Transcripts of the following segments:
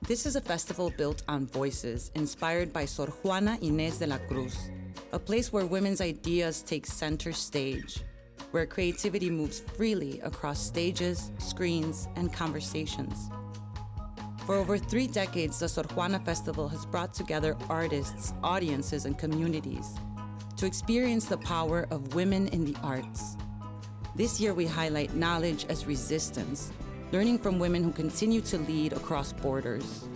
This is a festival built on voices, inspired by Sor Juana Inés de la Cruz, a place where women's ideas take center stage, where creativity moves freely across stages, screens, and conversations. For over 3 decades, the Sor Juana Festival has brought together artists, audiences, and communities to experience the power of women in the arts. This year, we highlight knowledge as resistance, learning from women who continue to lead across borders.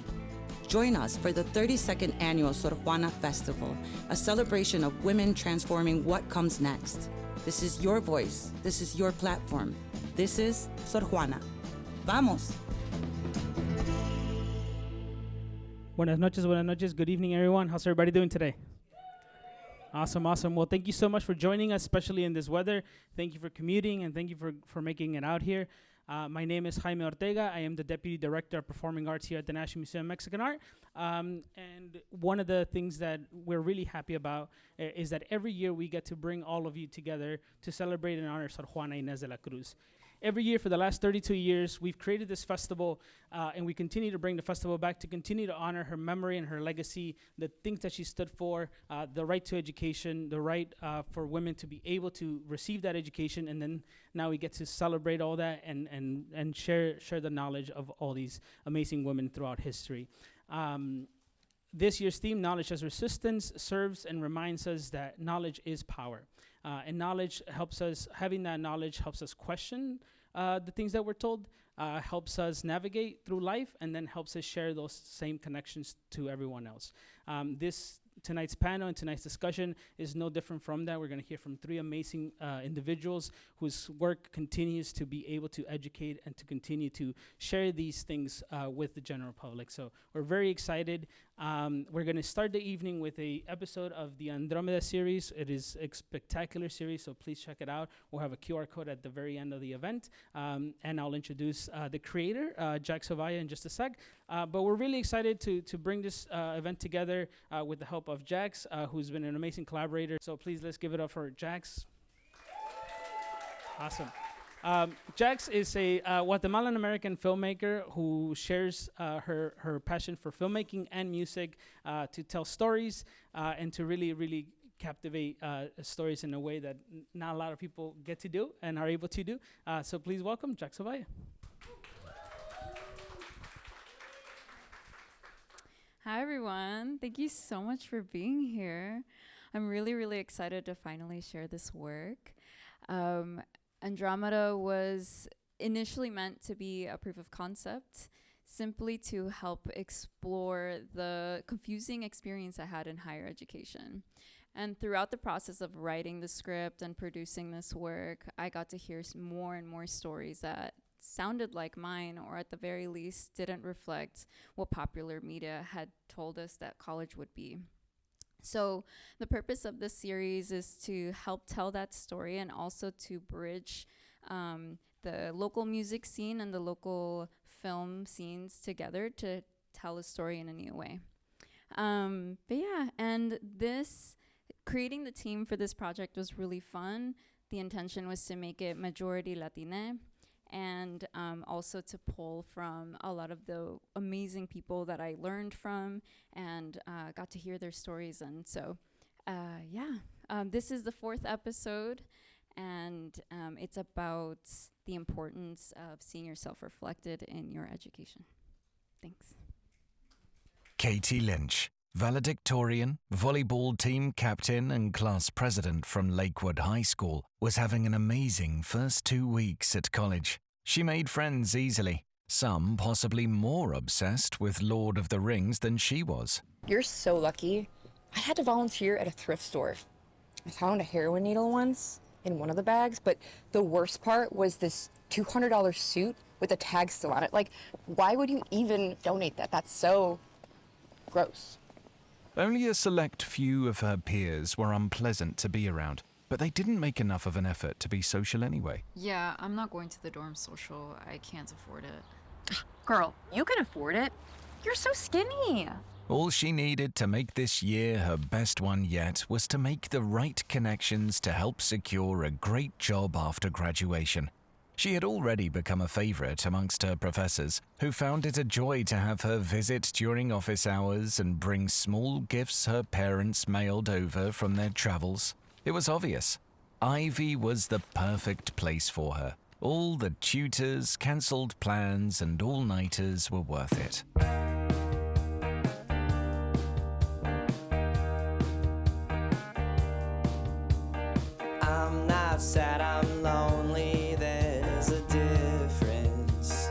Join us for the 32nd annual Sor Juana Festival, a celebration of women transforming what comes next. This is your voice. This is your platform. This is Sor Juana. Vamos! Buenas noches. Good evening, everyone. How's everybody doing today? Awesome. Well, thank you so much for joining us, especially in this weather. Thank you for commuting, and thank you for making it out here. My name is Jaime Ortega. I am the Deputy Director of Performing Arts here at the National Museum of Mexican Art. And one of the things that we're really happy about is that every year we get to bring all of you together to celebrate and honor Sor Juana Inés de la Cruz. Every year for the last 32 years, we've created this festival, and we continue to bring the festival back to continue to honor her memory and her legacy, the things that she stood for, the right to education, the right for women to be able to receive that education, and then now we get to celebrate all that and share the knowledge of all these amazing women throughout history. This year's theme, Knowledge as Resistance, serves and reminds us that knowledge is power. And knowledge helps us, having that knowledge helps us question the things that we're told, helps us navigate through life, and then helps us share those same connections to everyone else. Tonight's panel and tonight's discussion is no different from that. We're going to hear from 3 amazing individuals whose work continues to be able to educate and to continue to share these things with the general public. So we're very excited. We're going to start the evening with an episode of the Andromeda series. It is a spectacular series, so please check it out. We'll have a QR code at the very end of the event, and I'll introduce the creator, Jax Ovalle, in just a sec. But we're really excited to bring this event together with the help of Jax, who's been an amazing collaborator. So please, let's give it up for Jax. Awesome. Jax is a Guatemalan-American filmmaker who shares her passion for filmmaking and music to tell stories and to really captivate stories in a way that not a lot of people get to do and are able to do. So please welcome Jax Ovalle. Hi, everyone. Thank you so much for being here. I'm really excited to finally share this work. Andromeda was initially meant to be a proof of concept, simply to help explore the confusing experience I had in higher education. And throughout the process of writing the script and producing this work, I got to hear more and more stories that sounded like mine, or at the very least didn't reflect what popular media had told us that college would be. So the purpose of this series is to help tell that story and also to bridge the local music scene and the local film scenes together to tell a story in a new way. But yeah, and creating the team for this project was really fun. The intention was to make it majority Latine, and also to pull from a lot of the amazing people that I learned from and got to hear their stories. And so, this is the 4th episode, and it's about the importance of seeing yourself reflected in your education. Thanks. Katie Lynch, valedictorian, volleyball team captain and class president from Lakewood High School, was having an amazing first 2 weeks at college. She made friends easily, some possibly more obsessed with Lord of the Rings than she was. You're so lucky. I had to volunteer at a thrift store. I found a heroin needle once in one of the bags, but the worst part was this $200 suit with a tag still on it. Like, why would you even donate that? That's so gross. Only a select few of her peers were unpleasant to be around, but they didn't make enough of an effort to be social anyway. Yeah, I'm not going to the dorm social. I can't afford it. Girl, you can afford it. You're so skinny. All she needed to make this year her best one yet was to make the right connections to help secure a great job after graduation. She had already become a favorite amongst her professors, who found it a joy to have her visit during office hours and bring small gifts her parents mailed over from their travels. It was obvious. Ivy was the perfect place for her. All the tutors, cancelled plans, and all-nighters were worth it. I'm not sad, I'm lonely, there's a difference.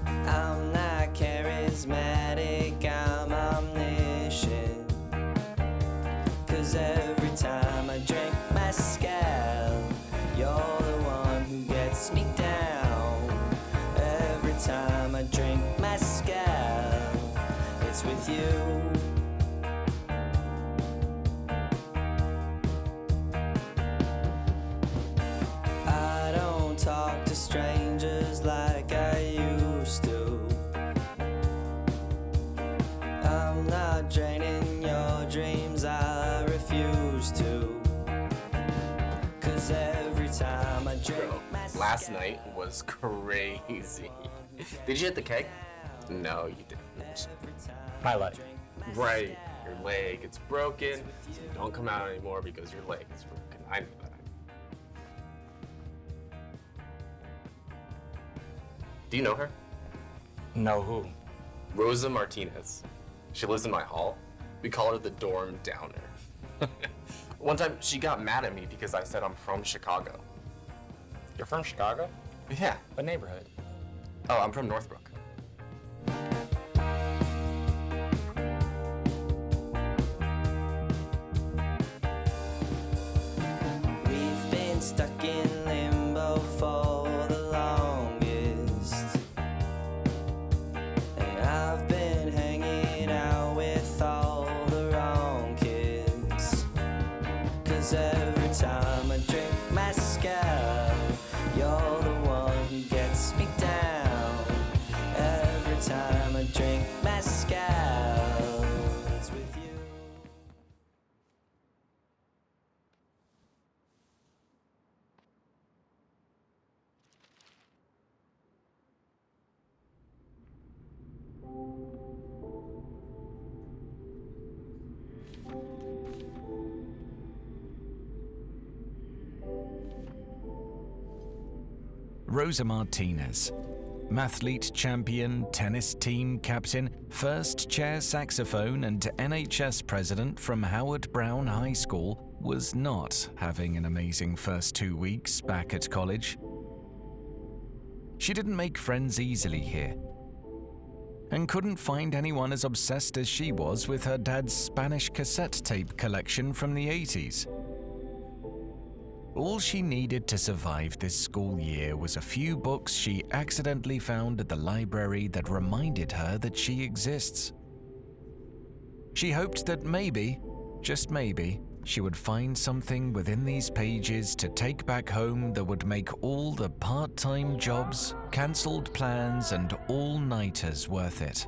I'm not charismatic, I'm omniscient. 'Cause every time I drink mezcal, you're the one who gets me down. Every time I drink mezcal, it's with you. I don't talk to strangers like I used to. I'm not draining your dreams, I refuse to. 'Cause every time I drink Last night was crazy. Did you hit the keg? No, you didn't. My leg. Right, your leg, it's broken. So don't come out anymore because your leg is broken. I know that. Do you know her? No, who? Rosa Martinez. She lives in my hall. We call her the dorm downer. One time, she got mad at me because I said I'm from Chicago. You're from Chicago? Yeah. What neighborhood? Oh, I'm from Northbrook. We've been stuck in limbo for the longest, and I've been hanging out with all the wrong kids. 'Cause every time I drink mezcal, you're the one who gets me down. Every time I drink mezcal, it's with you. Rosa Martinez, mathlete champion, tennis team captain, first chair saxophone and NHS president from Howard Brown High School, was not having an amazing first 2 weeks back at college. She didn't make friends easily here, and couldn't find anyone as obsessed as she was with her dad's Spanish cassette tape collection from the 80s. All she needed to survive this school year was a few books she accidentally found at the library that reminded her that she exists. She hoped that maybe, just maybe, she would find something within these pages to take back home that would make all the part-time jobs, cancelled plans, and all-nighters worth it.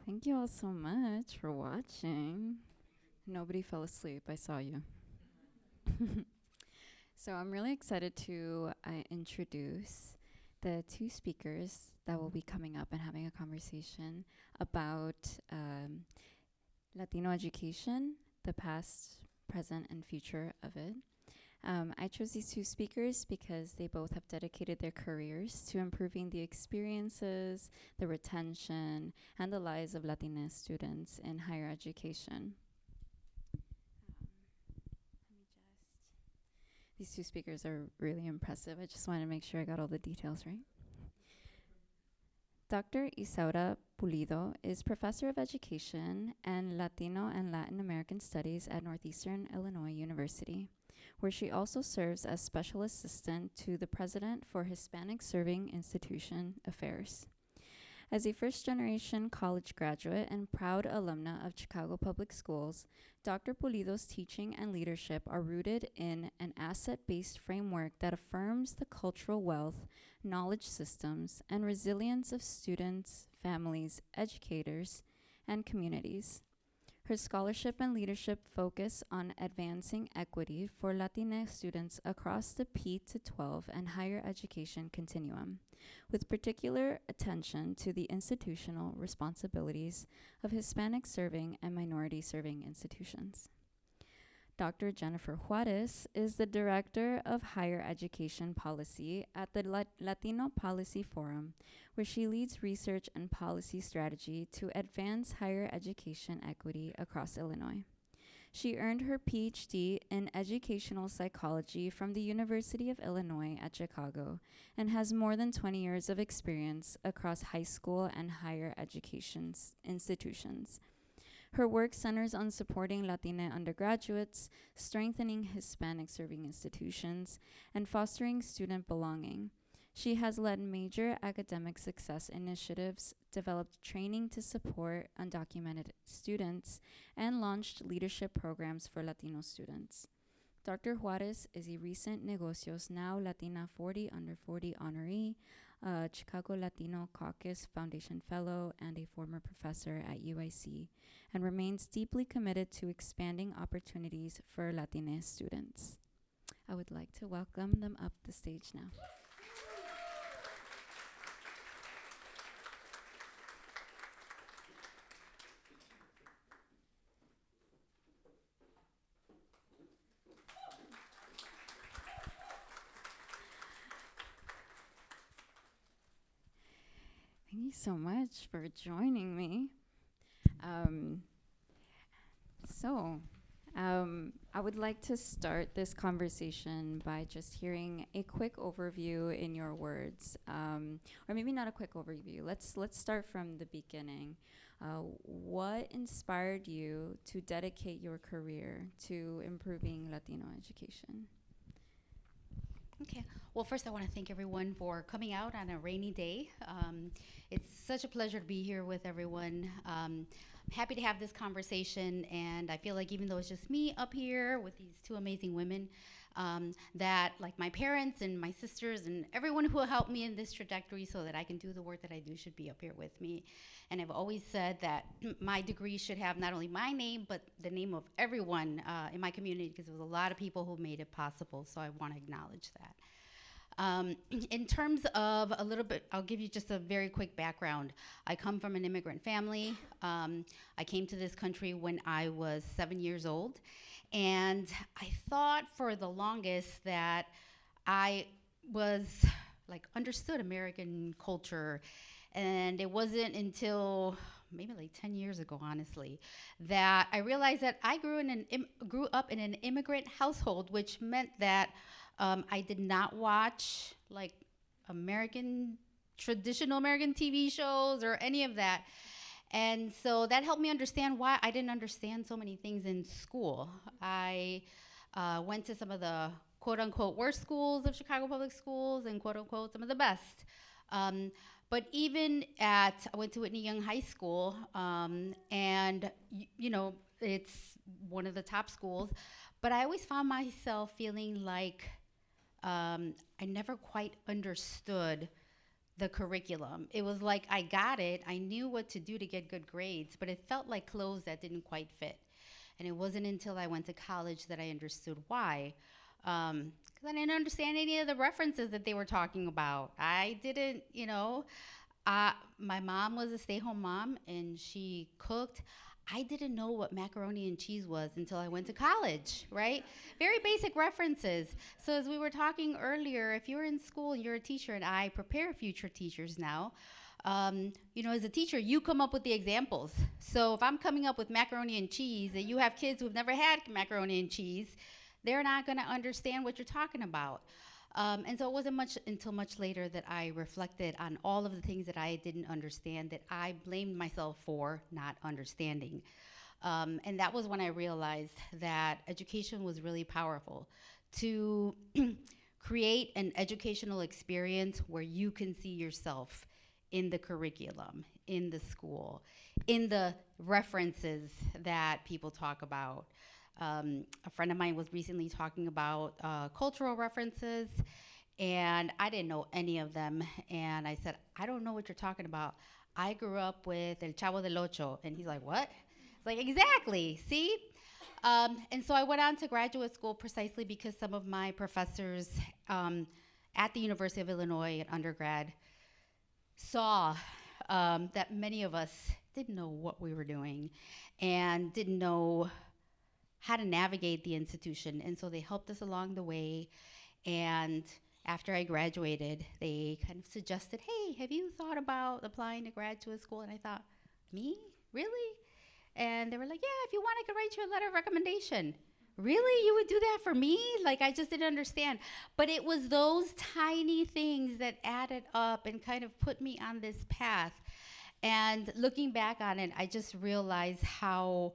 Thank you all so much for watching. Nobody fell asleep, I saw you. So I'm really excited to introduce the two speakers that will be coming up and having a conversation about Latino education, the past, present, and future of it. I chose these two speakers because they both have dedicated their careers to improving the experiences, the retention, and the lives of Latina students in higher education. These two speakers are really impressive. I just want to make sure I got all the details right. Dr. Isaura Pulido is Professor of Education and Latino and Latin American Studies at Northeastern Illinois University, where she also serves as Special Assistant to the President for Hispanic Serving Institution Affairs. As a first-generation college graduate and proud alumna of Chicago Public Schools, Dr. Pulido's teaching and leadership are rooted in an asset-based framework that affirms the cultural wealth, knowledge systems, and resilience of students, families, educators, and communities. Her scholarship and leadership focus on advancing equity for Latina students across the P-12 and higher education continuum, with particular attention to the institutional responsibilities of Hispanic serving and minority serving institutions. Dr. Jennifer Juárez is the Director of Higher Education Policy at the Latino Policy Forum, where she leads research and policy strategy to advance higher education equity across Illinois. She earned her PhD in educational psychology from the University of Illinois at Chicago and has more than 20 years of experience across high school and higher education institutions. Her work centers on supporting Latina undergraduates, strengthening Hispanic serving institutions, and fostering student belonging. She has led major academic success initiatives, developed training to support undocumented students, and launched leadership programs for Latino students. Dr. Juárez is a recent Negocios Now Latina 40 Under 40 honoree, Chicago Latino Caucus Foundation Fellow, and a former professor at UIC, and remains deeply committed to expanding opportunities for Latina students. I would like to welcome them up the stage now. Thank you so much for joining me. I would like to start this conversation by just hearing a quick overview in your words, or maybe not a quick overview. Let's start from the beginning. What inspired you to dedicate your career to improving Latino education? Okay. Well, first I want to thank everyone for coming out on a rainy day. It's such a pleasure to be here with everyone. I'm happy to have this conversation, and I feel like even though it's just me up here with these two amazing women, that like my parents and my sisters and everyone who helped me in this trajectory so that I can do the work that I do should be up here with me. And I've always said that my degree should have not only my name, but the name of everyone in my community, because there was a lot of people who made it possible, so I want to acknowledge that. In terms of a little bit, I'll give you just a very quick background. I come from an immigrant family. I came to this country when I was 7 years old, and I thought for the longest that I was like understood American culture, and it wasn't until maybe like 10 years ago, honestly, that I realized that I grew up in an immigrant household, which meant that I did not watch like traditional American TV shows or any of that. And so that helped me understand why I didn't understand so many things in school. I went to some of the quote unquote worst schools of Chicago Public Schools and quote unquote some of the best. But even I went to Whitney Young High School, and you know, it's one of the top schools, but I always found myself feeling like I never quite understood the curriculum. It was like I got it, I knew what to do to get good grades, but it felt like clothes that didn't quite fit. And it wasn't until I went to college that I understood why. Because I didn't understand any of the references that they were talking about. I didn't, my mom was a stay-home mom, and she cooked. I didn't know what macaroni and cheese was until I went to college, right? Very basic references. So as we were talking earlier, if you're in school, you're a teacher, and I prepare future teachers now, as a teacher, you come up with the examples. So if I'm coming up with macaroni and cheese and you have kids who've never had macaroni and cheese, they're not gonna understand what you're talking about. And so it wasn't until much later that I reflected on all of the things that I didn't understand, that I blamed myself for not understanding. And that was when I realized that education was really powerful. To create an educational experience where you can see yourself in the curriculum, in the school, in the references that people talk about. A friend of mine was recently talking about cultural references, and I didn't know any of them. And I said, I don't know what you're talking about. I grew up with El Chavo del Ocho. And he's like, what? It's like, exactly, see? And so I went on to graduate school precisely because some of my professors at the University of Illinois at undergrad saw that many of us didn't know what we were doing and didn't know how to navigate the institution. And so they helped us along the way. And after I graduated, they kind of suggested, hey, have you thought about applying to graduate school? And I thought, me? Really? And they were like, yeah, if you want, I could write you a letter of recommendation. Really? You would do that for me? Like, I just didn't understand. But it was those tiny things that added up and kind of put me on this path. And looking back on it, I just realized how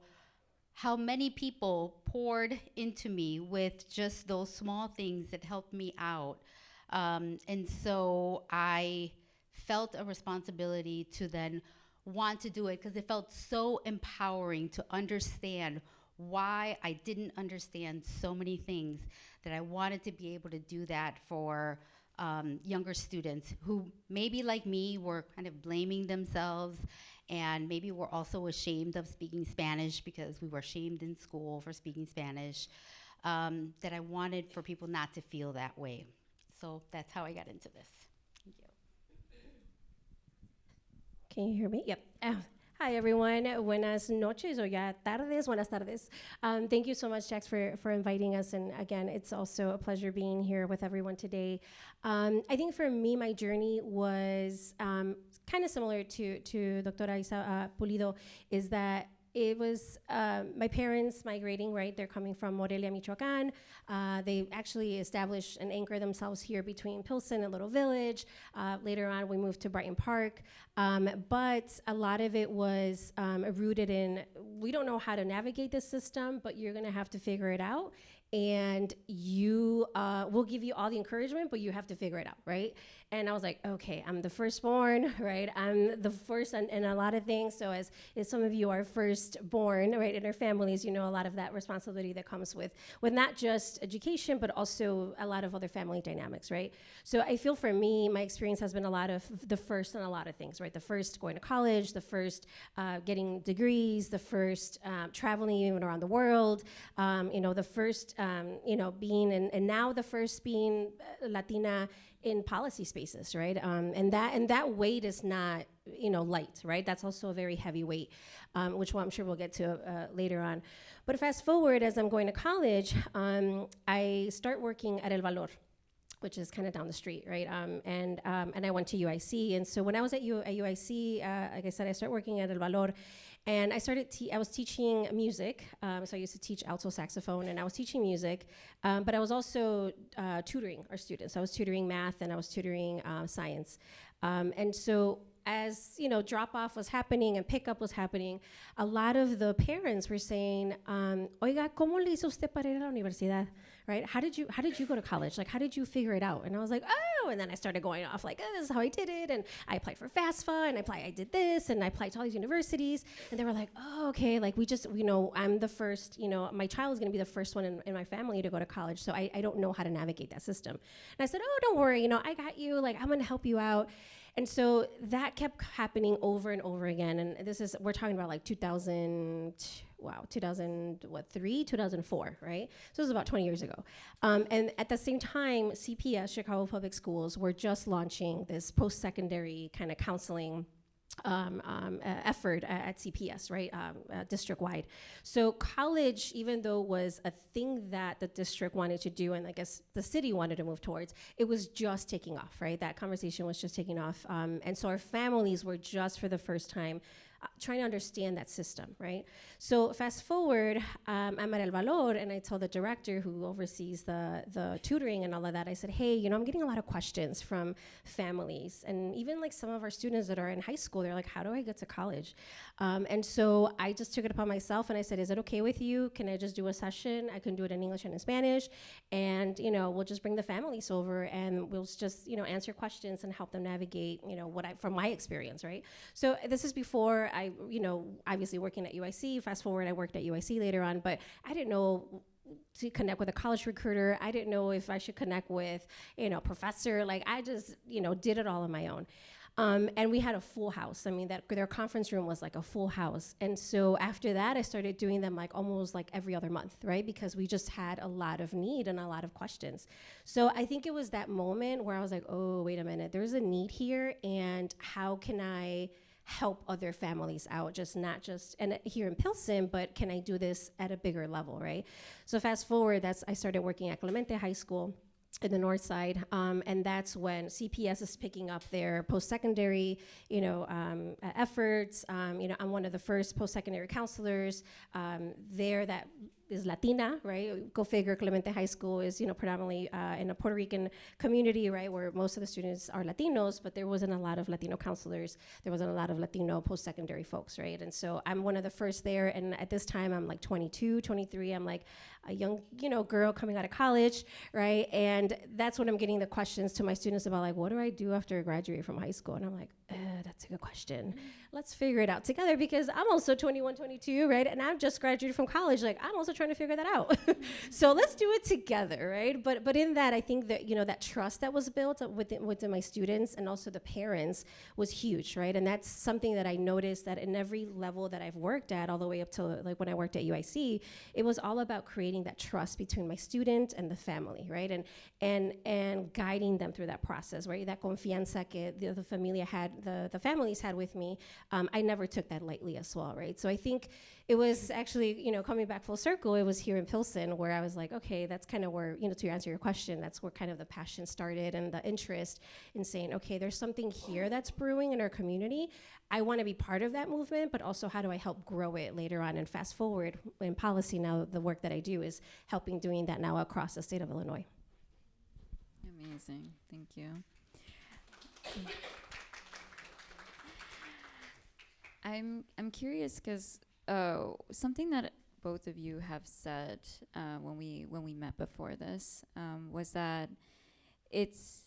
many people poured into me with just those small things that helped me out. And so I felt a responsibility to then want to do it because it felt so empowering to understand why I didn't understand so many things, that I wanted to be able to do that for younger students who maybe like me were kind of blaming themselves and maybe were also ashamed of speaking Spanish because we were shamed in school for speaking Spanish, that I wanted for people not to feel that way. So that's how I got into this. Thank you. Can you hear me? Yep. Hi, everyone. Buenas noches, or ya tardes, buenas tardes. Thank you so much, Jax, for inviting us. And again, it's also a pleasure being here with everyone today. I think for me, my journey was kind of similar to Dr. Pulido, is that it was my parents migrating, right? They're coming from Morelia, Michoacan. They actually established and anchored themselves here between Pilsen and Little Village. Later on, we moved to Brighton Park. But a lot of it was rooted in, we don't know how to navigate this system, but you're gonna have to figure it out. And you will give you all the encouragement, but you have to figure it out, right? And I was like, okay, I'm the firstborn, right? I'm the first in a lot of things. So as some of you are firstborn, right, in our families, you know a lot of that responsibility that comes with not just education, but also a lot of other family dynamics, right? So I feel for me, my experience has been a lot of the first in a lot of things, right? The first going to college, the first getting degrees, the first traveling even around the world, the first being, and now the first being Latina in policy spaces, right? And that weight is not, light, right? That's also a very heavy weight, which I'm sure we'll get to later on. But fast forward, as I'm going to college, I start working at El Valor, which is kind of down the street, right? And I went to UIC. And so when I was at UIC, like I said, I started working at El Valor. And I was teaching music. So I used to teach alto saxophone, and I was teaching music. But I was also tutoring our students. I was tutoring math, and I was tutoring science. And so as drop-off was happening and pickup was happening, a lot of the parents were saying, oiga, ¿cómo le hizo usted para ir a la universidad? Right? How did you go to college? Like, how did you figure it out? And I was like, oh, and then I started going off like, this is how I did it. And I applied for FAFSA, and I did this, and I applied to all these universities. And they were like, oh, okay, like I'm the first, my child is gonna be the first one in my family to go to college. So I don't know how to navigate that system. And I said, oh, don't worry, I got you, like, I'm gonna help you out. And so that kept happening over and over again. And we're talking about like 2003, 2004, right? So it was about 20 years ago. And at the same time, CPS, Chicago Public Schools, were just launching this post-secondary kind of counseling effort at CPS, right, district-wide. So college, even though was a thing that the district wanted to do, and I guess the city wanted to move towards, it was just taking off, right? That conversation was just taking off. And so our families were just for the first time trying to understand that system, right? So fast forward, I'm at El Valor, and I tell the director who oversees the tutoring and all of that, I said, hey, you know, I'm getting a lot of questions from families, and even like some of our students that are in high school, they're like, how do I get to college? And so I just took it upon myself, and I said, is it okay with you? Can I just do a session? I can do it in English and in Spanish, and, you know, we'll just bring the families over, and we'll just, you know, answer questions and help them navigate, you know, from my experience, right? So this is before I, you know, obviously working at UIC. Fast forward, I worked at UIC later on, but I didn't know to connect with a college recruiter. I didn't know if I should connect with, you know, professor. Like, I just, you know, did it all on my own. And we had a full house. I mean, their conference room was like a full house. And so after that, I started doing them like almost like every other month, right? Because we just had a lot of need and a lot of questions. So I think it was that moment where I was like, oh, wait a minute, there's a need here, and how can I help other families out, not just and here in Pilsen, but can I do this at a bigger level, right? So fast forward, I started working at Clemente High School in the north side, and that's when CPS is picking up their post-secondary, you know, efforts. You know, I'm one of the first post-secondary counselors there that is Latina, right? Go figure, Clemente High School is, you know, predominantly in a Puerto Rican community, right, where most of the students are Latinos, but there wasn't a lot of Latino counselors. There wasn't a lot of Latino post-secondary folks, right? And so I'm one of the first there, and at this time, I'm like 22, 23. I'm like a young, you know, girl coming out of college, right? And that's when I'm getting the questions to my students about, like, what do I do after I graduate from high school? And I'm like, that's a good question. Let's figure it out together, because I'm also 21, 22, right? And I've just graduated from college. Like, I'm also trying to figure that out. So let's do it together, right? But in that, I think that, you know, that trust that was built within my students and also the parents was huge, right? And that's something that I noticed that in every level that I've worked at, all the way up to like when I worked at UIC, it was all about creating that trust between my student and the family, right? And guiding them through that process, right? That confianza que the familia had, the families had with me, I never took that lightly as well, right? So I think it was actually, you know, coming back full circle, it was here in Pilsen where I was like, okay, that's kind of where, you know, to answer your question, that's where kind of the passion started and the interest in saying, okay, there's something here that's brewing in our community. I want to be part of that movement, but also how do I help grow it later on? And fast forward in policy now, the work that I do is helping doing that now across the state of Illinois. Amazing, thank you. I'm curious because something that both of you have said when we met before this was that it's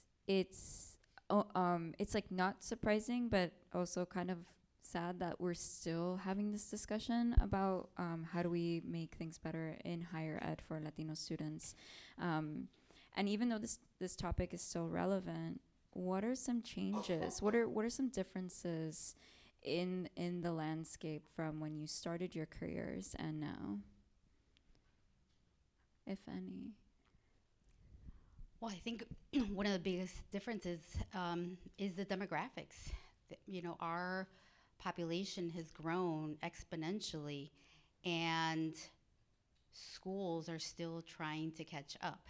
like not surprising, but also kind of sad that we're still having this discussion about how do we make things better in higher ed for Latino students. And even though this topic is still relevant, what are some changes? What are some differences in the landscape from when you started your careers and now, if any? Well, I think one of the biggest differences is the demographics. You know, our population has grown exponentially, and schools are still trying to catch up.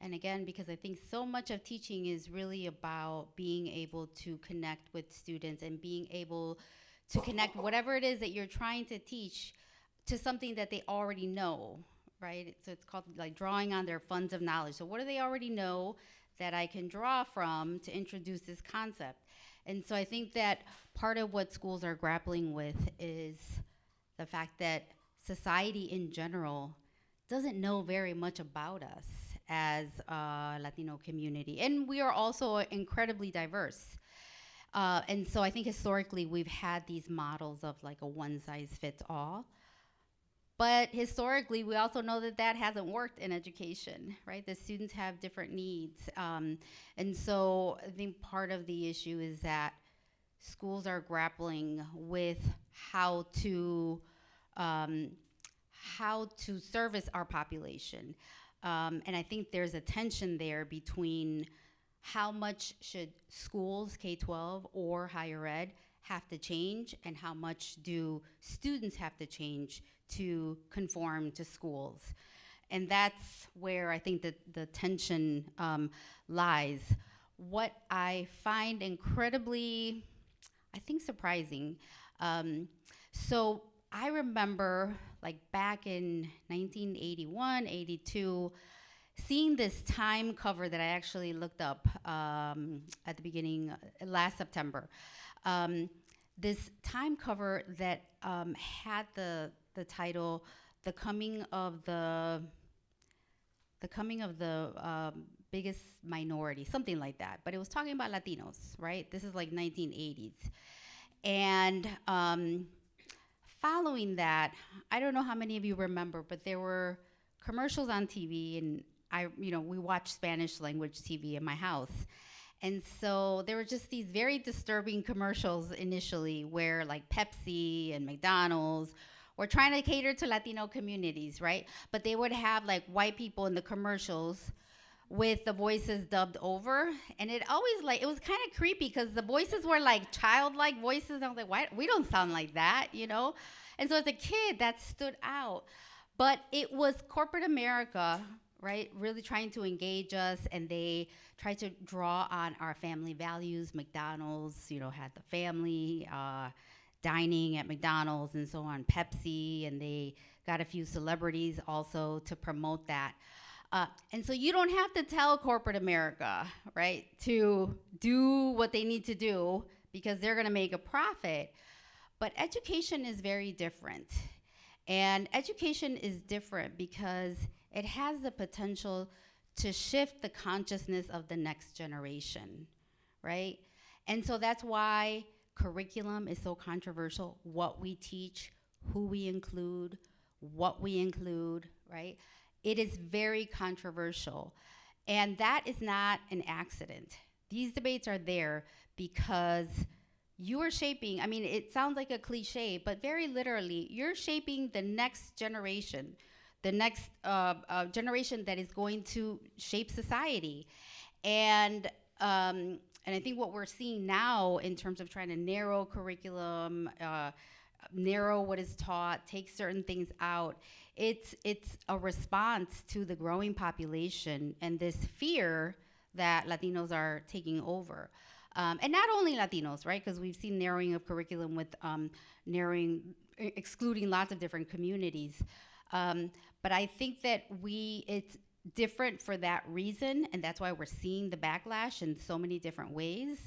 And again, because I think so much of teaching is really about being able to connect with students and being able to connect whatever it is that you're trying to teach to something that they already know, right? So it's called like drawing on their funds of knowledge. So what do they already know that I can draw from to introduce this concept? And so I think that part of what schools are grappling with is the fact that society in general doesn't know very much about us as a Latino community. And we are also incredibly diverse. And so I think historically we've had these models of like a one size fits all. But historically, we also know that that hasn't worked in education, right? The students have different needs. And so I think part of the issue is that schools are grappling with how to service our population. And I think there's a tension there between how much should schools, K-12 or higher ed, have to change and how much do students have to change to conform to schools. And that's where I think that the tension lies. What I find incredibly, I think, surprising. So I remember, like, back in 1981, 82, seeing this Time cover that I actually looked up at the beginning, last September. This Time cover that had the title, The Coming of the Biggest Minority, something like that. But it was talking about Latinos, right? This is like 1980s. And following that, I don't know how many of you remember, but there were commercials on TV, and we watched Spanish language TV in my house. And so there were just these very disturbing commercials initially where, like, Pepsi and McDonald's were trying to cater to Latino communities, right? But they would have, like, white people in the commercials with the voices dubbed over. And it always, like, it was kind of creepy because the voices were like childlike voices. I was like, why? We don't sound like that, you know? And so as a kid, that stood out. But it was corporate America, right, really trying to engage us, and they tried to draw on our family values. McDonald's, had the family dining at McDonald's and so on, Pepsi, and they got a few celebrities also to promote that. And so you don't have to tell corporate America, right, to do what they need to do because they're gonna make a profit. But education is very different. And education is different because it has the potential to shift the consciousness of the next generation, right? And so that's why curriculum is so controversial. What we teach, who we include, what we include, right? It is very controversial. And that is not an accident. These debates are there because you are shaping, I mean, it sounds like a cliche, but very literally, you're shaping the next generation, the next generation that is going to shape society. And I think what we're seeing now in terms of trying to narrow curriculum, narrow what is taught, take certain things out, it's a response to the growing population and this fear that Latinos are taking over. And not only Latinos, right? Because we've seen narrowing of curriculum with excluding lots of different communities. But I think that it's different for that reason, and that's why we're seeing the backlash in so many different ways.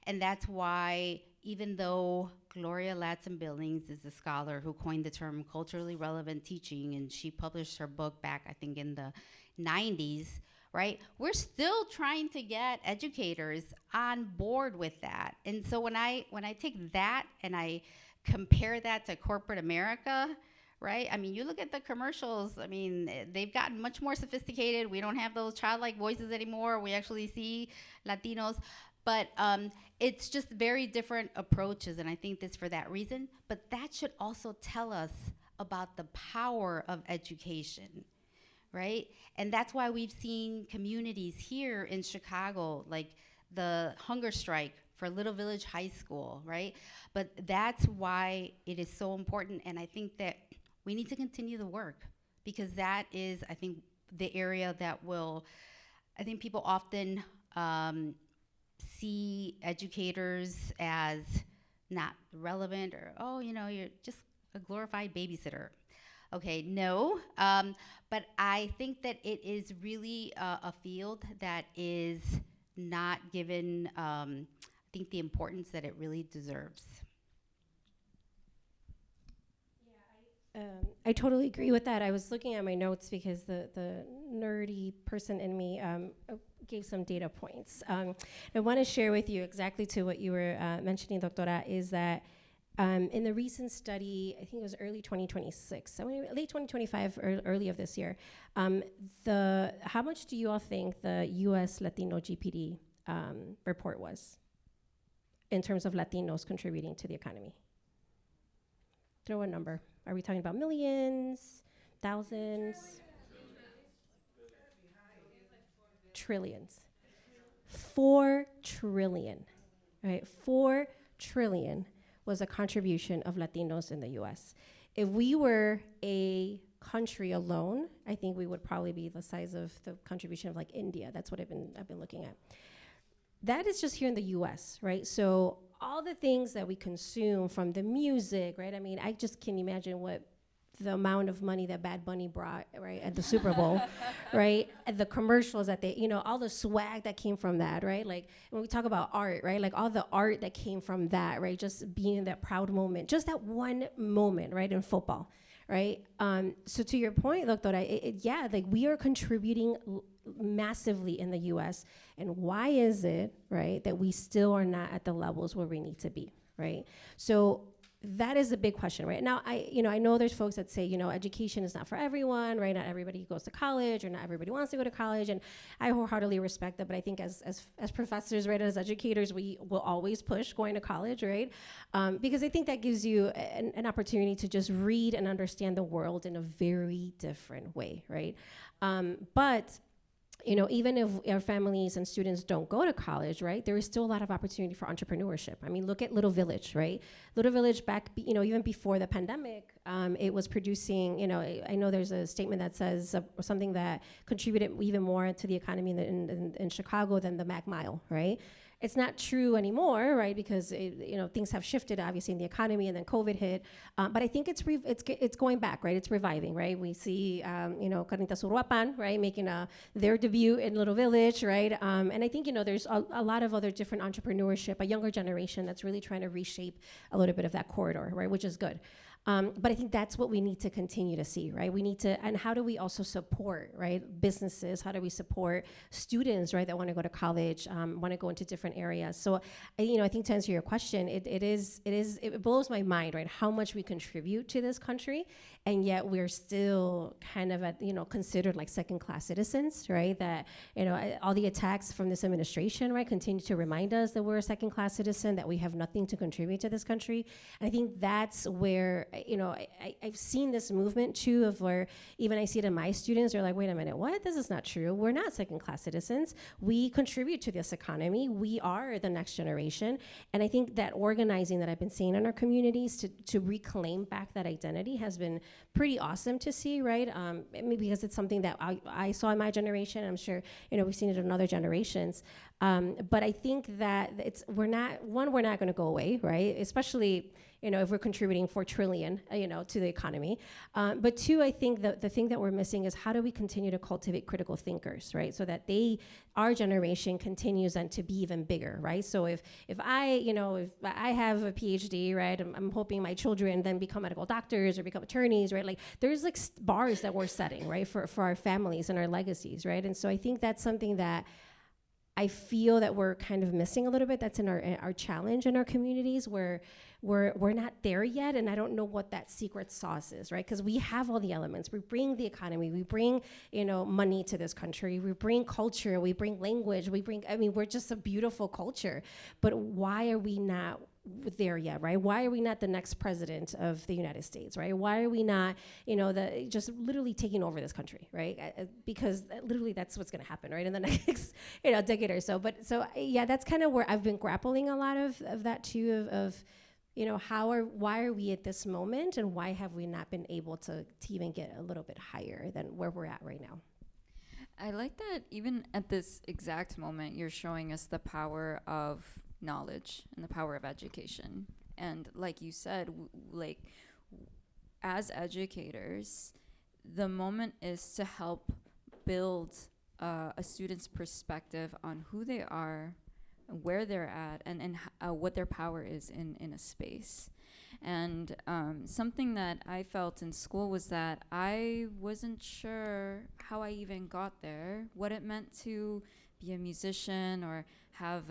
And that's why, even though Gloria Ladson-Billings is a scholar who coined the term culturally relevant teaching, and she published her book back, I think, in the 90s, right? We're still trying to get educators on board with that. And so when I take that and I compare that to corporate America, right? I mean, you look at the commercials, I mean, they've gotten much more sophisticated. We don't have those childlike voices anymore. We actually see Latinos. But it's just very different approaches, and I think that's for that reason. But that should also tell us about the power of education, right? And that's why we've seen communities here in Chicago, like the hunger strike for Little Village High School, right? But that's why it is so important, and I think that we need to continue the work because that is, I think, the area that will, I think people often see educators as not relevant or, oh, you're just a glorified babysitter. Okay, no, but I think that it is really a field that is not given, I think, the importance that it really deserves. I totally agree with that. I was looking at my notes because the nerdy person in me gave some data points. I want to share with you exactly to what you were mentioning, Doctora, is that in the recent study, I think it was early 2026, so late 2025 or early of this year, how much do you all think the U.S. Latino GPD report was in terms of Latinos contributing to the economy? Throw a number. Are we talking about millions, thousands? Trillions. 4 trillion, right? 4 trillion was a contribution of Latinos in the US. If we were a country alone, I think we would probably be the size of the contribution of like India. That's what I've been looking at. That is just here in the US, right? So all the things that we consume, from the music, right? I mean, I just can't imagine what the amount of money that Bad Bunny brought, right, at the Super Bowl, right? And the commercials that they, all the swag that came from that, right? Like when we talk about art, right? Like all the art that came from that, right? Just being that proud moment, just that one moment, right, in football, right? So to your point, Doctora, like we are contributing massively in the US. And why is it, right, that we still are not at the levels where we need to be, right? So that is a big question, right? Now, I know there's folks that say, education is not for everyone, right? Not everybody goes to college, or not everybody wants to go to college, and I wholeheartedly respect that. But I think as professors, right, as educators, we will always push going to college, right? Because I think that gives you an opportunity to just read and understand the world in a very different way, right? But even if our families and students don't go to college, right, there is still a lot of opportunity for entrepreneurship. I mean, look at Little Village, right? Little Village back, even before the pandemic, it was producing, I know there's a statement that says something that contributed even more to the economy in Chicago than the Mac Mile, right? It's not true anymore, right? Because things have shifted, obviously, in the economy, and then COVID hit. But I think it's going back, right? It's reviving, right? We see, Carnitas Uruapan, right, making their debut in Little Village, right? And I think there's a lot of other different entrepreneurship, a younger generation that's really trying to reshape a little bit of that corridor, right? Which is good. But I think that's what we need to continue to see, right? We need to, and how do we also support, right, businesses? How do we support students, right, that want to go to college, want to go into different areas? So, I think to answer your question, it blows my mind, right, how much we contribute to this country, and yet we're still kind of at, considered like second-class citizens, right? That, all the attacks from this administration, right, continue to remind us that we're a second-class citizen, that we have nothing to contribute to this country. And I think that's where, I've seen this movement too, of where even I see it in my students, they're like, wait a minute, what? This is not true. We're not second-class citizens. We contribute to this economy. We are the next generation. And I think that organizing that I've been seeing in our communities to reclaim back that identity has been pretty awesome to see, right? Maybe because it's something that I saw in my generation. I'm sure, we've seen it in other generations. But I think that we're not going to go away, right? Especially, if we're contributing 4 trillion, to the economy. But 2, I think the thing that we're missing is how do we continue to cultivate critical thinkers, right? So that our generation continues then to be even bigger, right? So if I have a PhD, right, I'm hoping my children then become medical doctors or become attorneys, right? Like there's like bars that we're setting, right, for our families and our legacies, right? And so I think that's something that I feel that we're kind of missing a little bit. That's in our challenge in our communities, where we're not there yet, and I don't know what that secret sauce is, right? Because we have all the elements. We bring the economy, we bring money to this country, we bring culture, we bring language, we're just a beautiful culture. But why are we not there yet, right? Why are we not the next president of the United States, right? Why are we not, just literally taking over this country, right? Because literally that's what's going to happen, right, in the next, decade or so. But so yeah, that's kind of where I've been grappling a lot of that too, of why are we at this moment, and why have we not been able to even get a little bit higher than where we're at right now? I like that even at this exact moment, you're showing us the power of knowledge and the power of education. And like you said, as educators, the moment is to help build a student's perspective on who they are, where they're at, and what their power is in a space. And something that I felt in school was that I wasn't sure how I even got there, what it meant to be a musician or have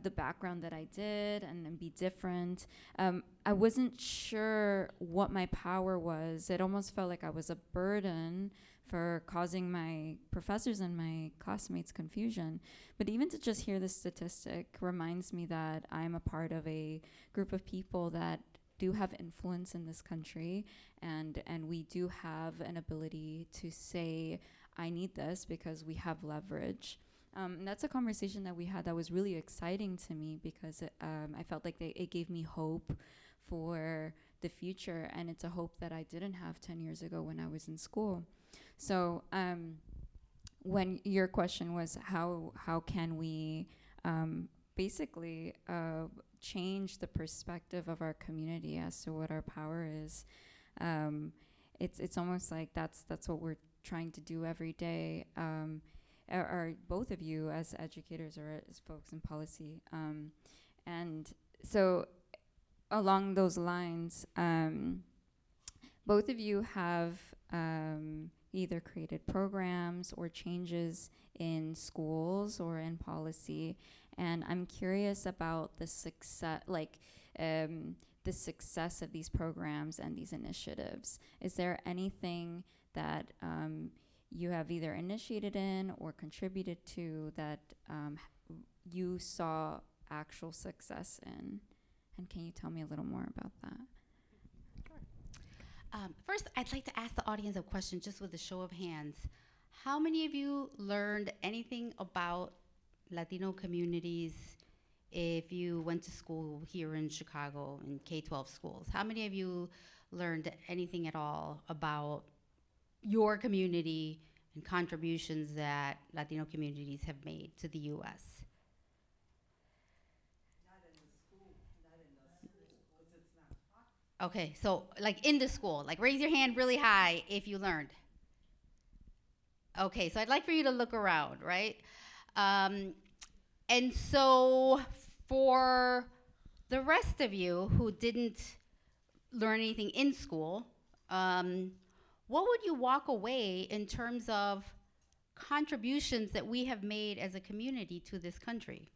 the background that I did and be different. I wasn't sure what my power was. It almost felt like I was a burden for causing my professors and my classmates confusion. But even to just hear this statistic reminds me that I'm a part of a group of people that do have influence in this country, and we do have an ability to say, I need this, because we have leverage. And that's a conversation that we had that was really exciting to me because I felt like it gave me hope for the future, and it's a hope that I didn't have 10 years ago when I was in school. So when your question was how can we basically change the perspective of our community as to what our power is, it's almost like that's what we're trying to do every day. Are both of you as educators or as folks in policy, and so along those lines, both of you have either created programs or changes in schools or in policy, and I'm curious about the success, the success of these programs and these initiatives. Is there anything that you have either initiated in or contributed to that you saw actual success in? And can you tell me a little more about that? First, I'd like to ask the audience a question just with a show of hands. How many of you learned anything about Latino communities if you went to school here in Chicago in K-12 schools? How many of you learned anything at all about your community and contributions that Latino communities have made to the U.S.? Okay, so like in the school, like raise your hand really high if you learned. Okay, so I'd like for you to look around, right? And so for the rest of you who didn't learn anything in school, what would you walk away in terms of contributions that we have made as a community to this country?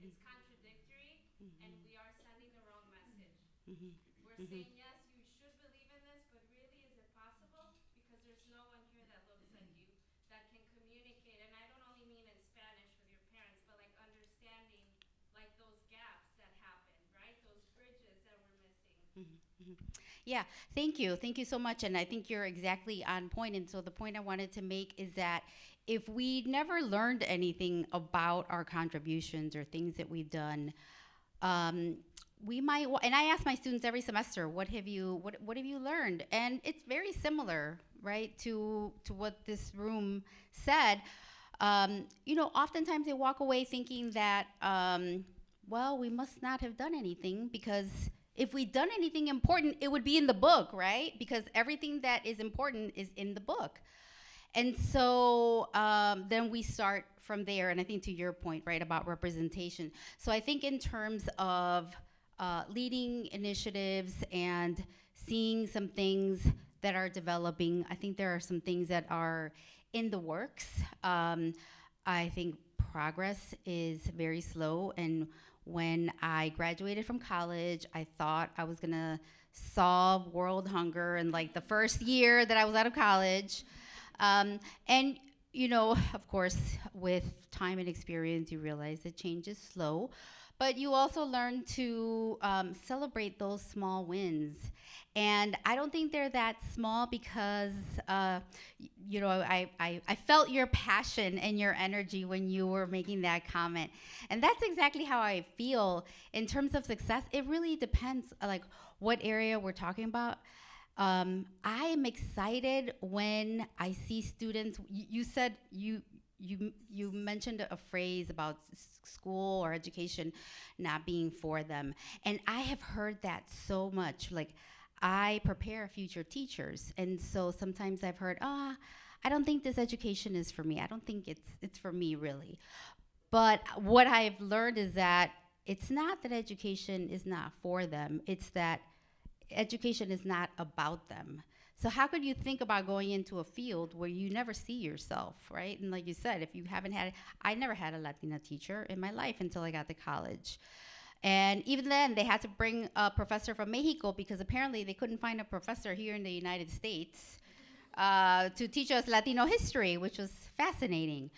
It's contradictory, and we are sending the wrong message. We're saying, yes, you should believe in this, but really, is it possible? Because there's no one here that looks like you, that can communicate. And I don't only mean in Spanish with your parents, but like understanding like those gaps that happen, right? Those bridges that we're missing. Yeah, thank you. Thank you so much. And I think you're exactly on point. And so the point I wanted to make is that if we never learned anything about our contributions or things that we've done, we might, and I ask my students every semester, what have you learned? And it's very similar, right, to what this room said. Oftentimes they walk away thinking that, well, we must not have done anything, because if we'd done anything important, it would be in the book, right? Because everything that is important is in the book. And so then we start from there, and I think to your point, right, about representation. So I think in terms of leading initiatives and seeing some things that are developing, I think there are some things that are in the works. I think progress is very slow, and when I graduated from college, I thought I was gonna solve world hunger in like the first year that I was out of college. And of course, with time and experience, you realize that change is slow. but you also learn to celebrate those small wins. And I don't think they're that small because, you know, I felt your passion and your energy when you were making that comment. And that's exactly how I feel in terms of success. It really depends, like, what area we're talking about. I am excited when I see students. You said you mentioned a phrase about school or education not being for them, and I have heard that so much. Like, I prepare future teachers, and so sometimes I've heard, I don't think this education is for me. I don't think it's for me, really. But what I've learned is that it's not that education is not for them. It's that education is not about them. So how could you think about going into a field where you never see yourself, right? And like you said, if you haven't had, I never had a Latina teacher in my life until I got to college. And even then, they had to bring a professor from Mexico because apparently they couldn't find a professor here in the United States to teach us Latino history, which was fascinating.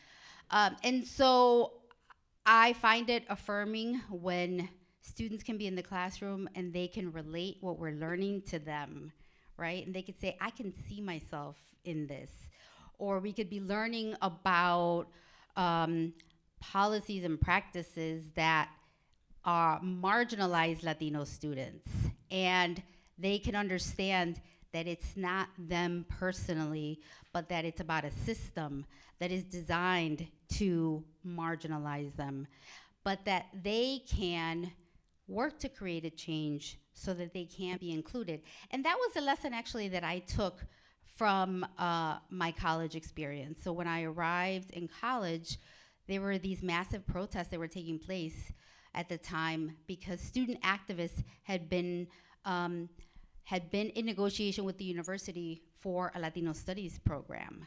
And so I find it affirming when students can be in the classroom and they can relate what we're learning to them, right? And they could say, I can see myself in this. Or we could be learning about policies and practices that marginalize Latino students, and they can understand that it's not them personally, but that it's about a system that is designed to marginalize them, but that they can work to create a change so that they can be included. And that was a lesson actually that I took from my college experience. So when I arrived in college, there were these massive protests that were taking place at the time because student activists had been in negotiation with the university for a Latino studies program.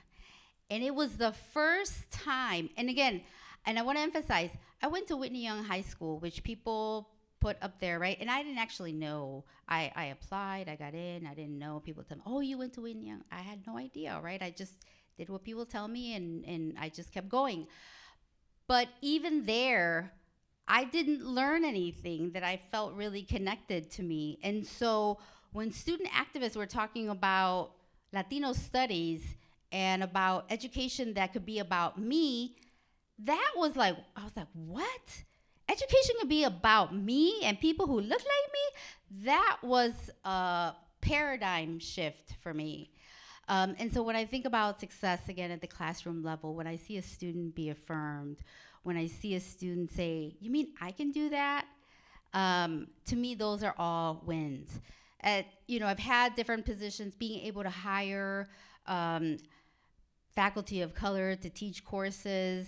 And it was the first time, and again, and I want to emphasize, I went to Whitney Young High School, which people put up there, right? And I didn't actually know. I applied, I got in, I didn't know. People tell me, oh, you went to Whitney Young. I had no idea, right? I just did what people tell me, and I just kept going. But even there, I didn't learn anything that I felt really connected to me. And so when student activists were talking about Latino studies and about education that could be about me, that was like, I was like, what? Education could be about me and people who look like me? That was a paradigm shift for me. And so when I think about success, again, at the classroom level, when I see a student be affirmed, when I see a student say, you mean I can do that? To me, those are all wins. I've had different positions, being able to hire faculty of color to teach courses,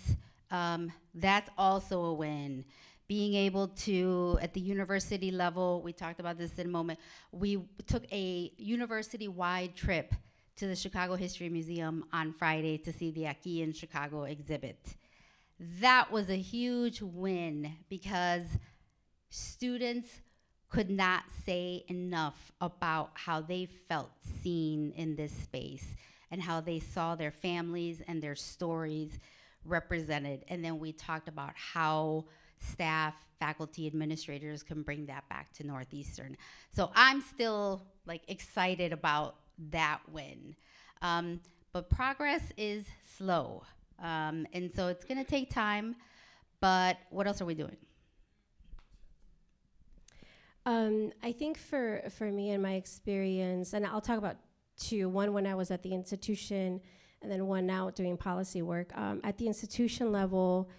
that's also a win. Being able to, at the university level, we talked about this in a moment, we took a university-wide trip to the Chicago History Museum on Friday to see the Aquí in Chicago exhibit. That was a huge win because students could not say enough about how they felt seen in this space and how they saw their families and their stories represented. And then we talked about how staff, faculty, administrators can bring that back to Northeastern. So I'm still excited about that win. But progress is slow. And so it's gonna take time, but what else are we doing? I think for me and my experience, and I'll talk about two, one when I was at the institution and then one now doing policy work. At the institution level,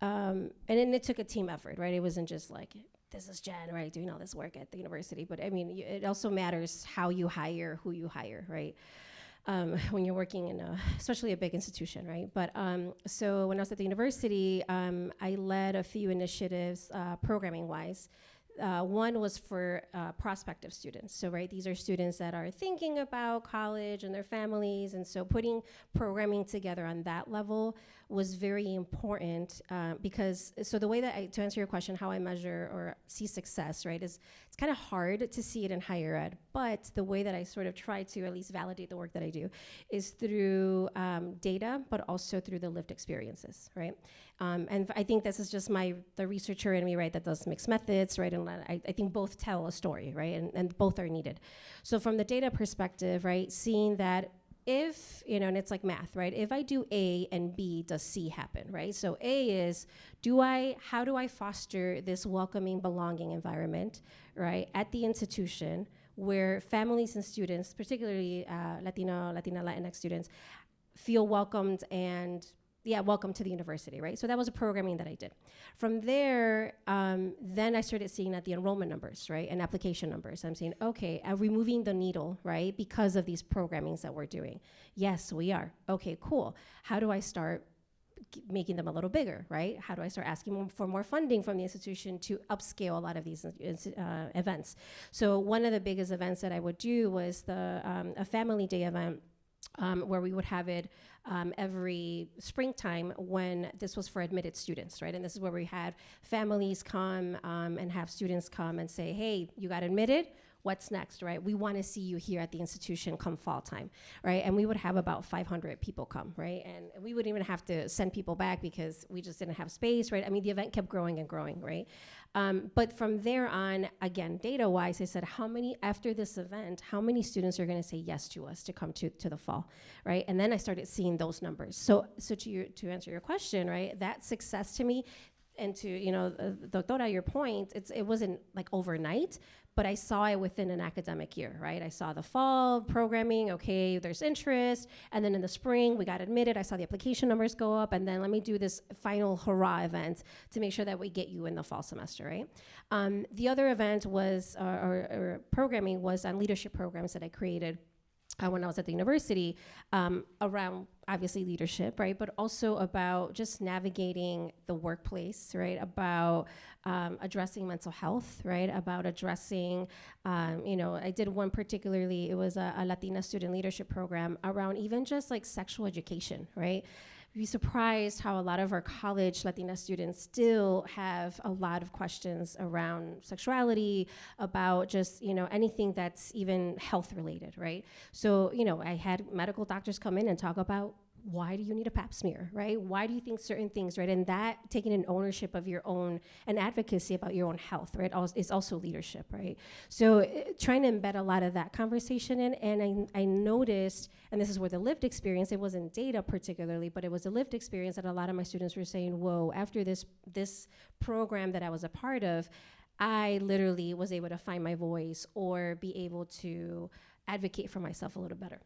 and then it took a team effort, right? It wasn't just like, this is Jen, right, doing all this work at the university, but I mean, it also matters how you hire, who you hire, right? When you're working in especially a big institution, right? But so when I was at the university, I led a few initiatives programming-wise. One was for prospective students. So, right, these are students that are thinking about college and their families, and so putting programming together on that level was very important because, so the way that to answer your question, how I measure or see success, right, is it's kind of hard to see it in higher ed, but the way that I sort of try to at least validate the work that I do is through data, but also through the lived experiences, right? And I think this is just the researcher in me, right, that does mixed methods, right, and I think both tell a story, right, and both are needed. So from the data perspective, right, seeing that if, and it's like math, right? If I do A and B, does C happen, right? So A is, how do I foster this welcoming, belonging environment, right, at the institution where families and students, particularly Latina, Latinx students, feel welcomed and welcome to the university, right? So that was a programming that I did. From there, then I started seeing that the enrollment numbers, right, and application numbers. I'm saying, okay, are we moving the needle, right, because of these programmings that we're doing? Yes, we are. Okay, cool. How do I start making them a little bigger, right? How do I start asking for more funding from the institution to upscale a lot of these events? So one of the biggest events that I would do was a family day event where we would have it every springtime when this was for admitted students, right? And this is where we had families come and have students come and say, hey, you got admitted? What's next, right? We want to see you here at the institution come fall time, right? And we would have about 500 people come, right? And we wouldn't even have to send people back because we just didn't have space, right? I mean, the event kept growing and growing, right? But from there on, again, data-wise, I said, after this event, how many students are going to say yes to us to come to the fall, right? And then I started seeing those numbers. So to answer your question, right, that success to me, and to, Doctora, your point, it wasn't like overnight, but I saw it within an academic year, right? I saw the fall programming, okay, there's interest, and then in the spring, we got admitted, I saw the application numbers go up, and then let me do this final hurrah event to make sure that we get you in the fall semester, right? The other event was, or programming was on leadership programs that I created when I was at the university, around obviously leadership, right? But also about just navigating the workplace, right? About addressing mental health, right? About addressing, I did one particularly, it was a Latina student leadership program around even just like sexual education, right? You'd be surprised how a lot of our college Latina students still have a lot of questions around sexuality, about just, anything that's even health related, right? So, I had medical doctors come in and talk about, why do you need a pap smear, right? Why do you think certain things, right? And that taking an ownership of your own, and advocacy about your own health, right, is also leadership, right? So trying to embed a lot of that conversation in, and I noticed, and this is where the lived experience, it wasn't data particularly, but it was a lived experience that a lot of my students were saying, whoa, after this program that I was a part of, I literally was able to find my voice or be able to advocate for myself a little better.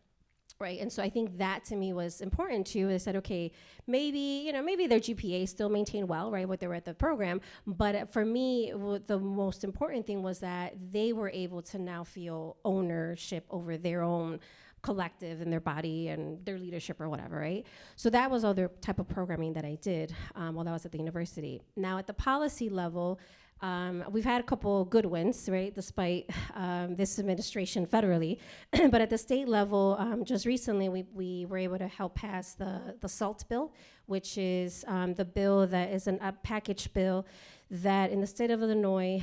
Right, and so I think that to me was important too. I said, okay, maybe their GPA still maintained well, right, what they were at the program, but for me, the most important thing was that they were able to now feel ownership over their own collective and their body and their leadership or whatever, right? So that was other type of programming that I did while I was at the university. Now at the policy level, we've had a couple good wins, right, despite this administration federally. But at the state level, just recently, we were able to help pass the SALT bill, which is the bill that is a package bill that in the state of Illinois,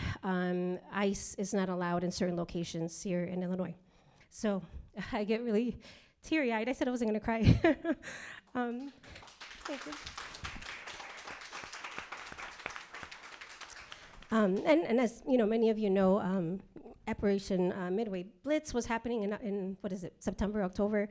ICE is not allowed in certain locations here in Illinois. So I get really teary-eyed. I said I wasn't going to cry. Thank you. And as many of you know, Operation Midway Blitz was happening in what is it, September, October.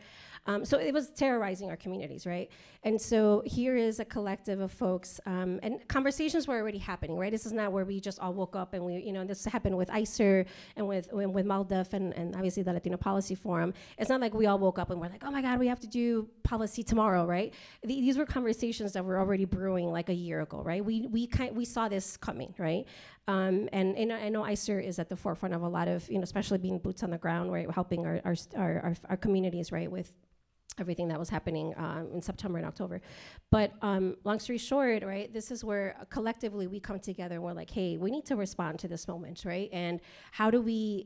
So it was terrorizing our communities, right? And so here is a collective of folks, and conversations were already happening, right? This is not where we just all woke up and this happened with ICER and with MALDEF and obviously the Latino Policy Forum. It's not like we all woke up and we're like, oh my God, we have to do policy tomorrow, right? These were conversations that were already brewing like a year ago, right? We saw this coming, right? And I know ICER is at the forefront of a lot of, especially being boots on the ground, right, helping our communities, right, with everything that was happening in September and October. But long story short, right, this is where collectively we come together and we're like, hey, we need to respond to this moment, right? And how do we,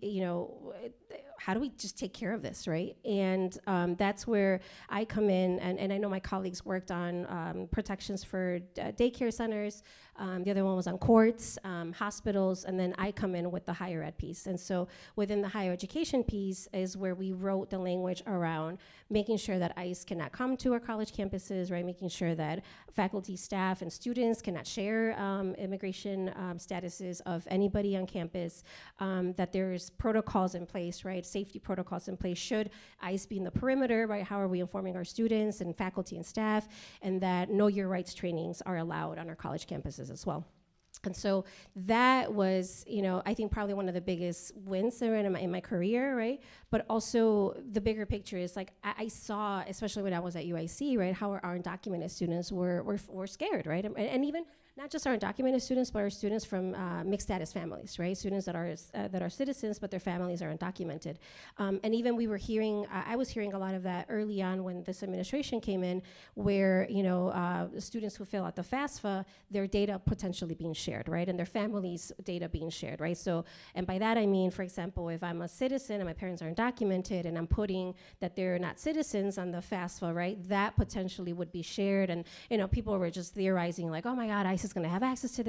how do we just take care of this, right? And that's where I come in, and I know my colleagues worked on protections for daycare centers. The other one was on courts, hospitals, and then I come in with the higher ed piece. And so within the higher education piece is where we wrote the language around making sure that ICE cannot come to our college campuses, right? Making sure that faculty, staff, and students cannot share immigration statuses of anybody on campus, that there's protocols in place, right? Safety protocols in place. Should ICE be in the perimeter, right? How are we informing our students and faculty and staff? And that know your rights trainings are allowed on our college campuses as well. And so that was, you know, I think probably one of the biggest wins in my career, right? But also the bigger picture is like I saw, especially when I was at UIC, right, how our undocumented students were scared, right? And even not just our undocumented students, but our students from mixed status families, right? Students that are citizens, but their families are undocumented. And even we were hearing, I was hearing a lot of that early on when this administration came in, where, you know, students who fill out the FAFSA, their data potentially being shared, right? And their families' data being shared, right? So, and by that I mean, for example, if I'm a citizen and my parents are undocumented and I'm putting that they're not citizens on the FAFSA, right? That potentially would be shared. And, you know, people were just theorizing like, oh my God, ICE is going to have access to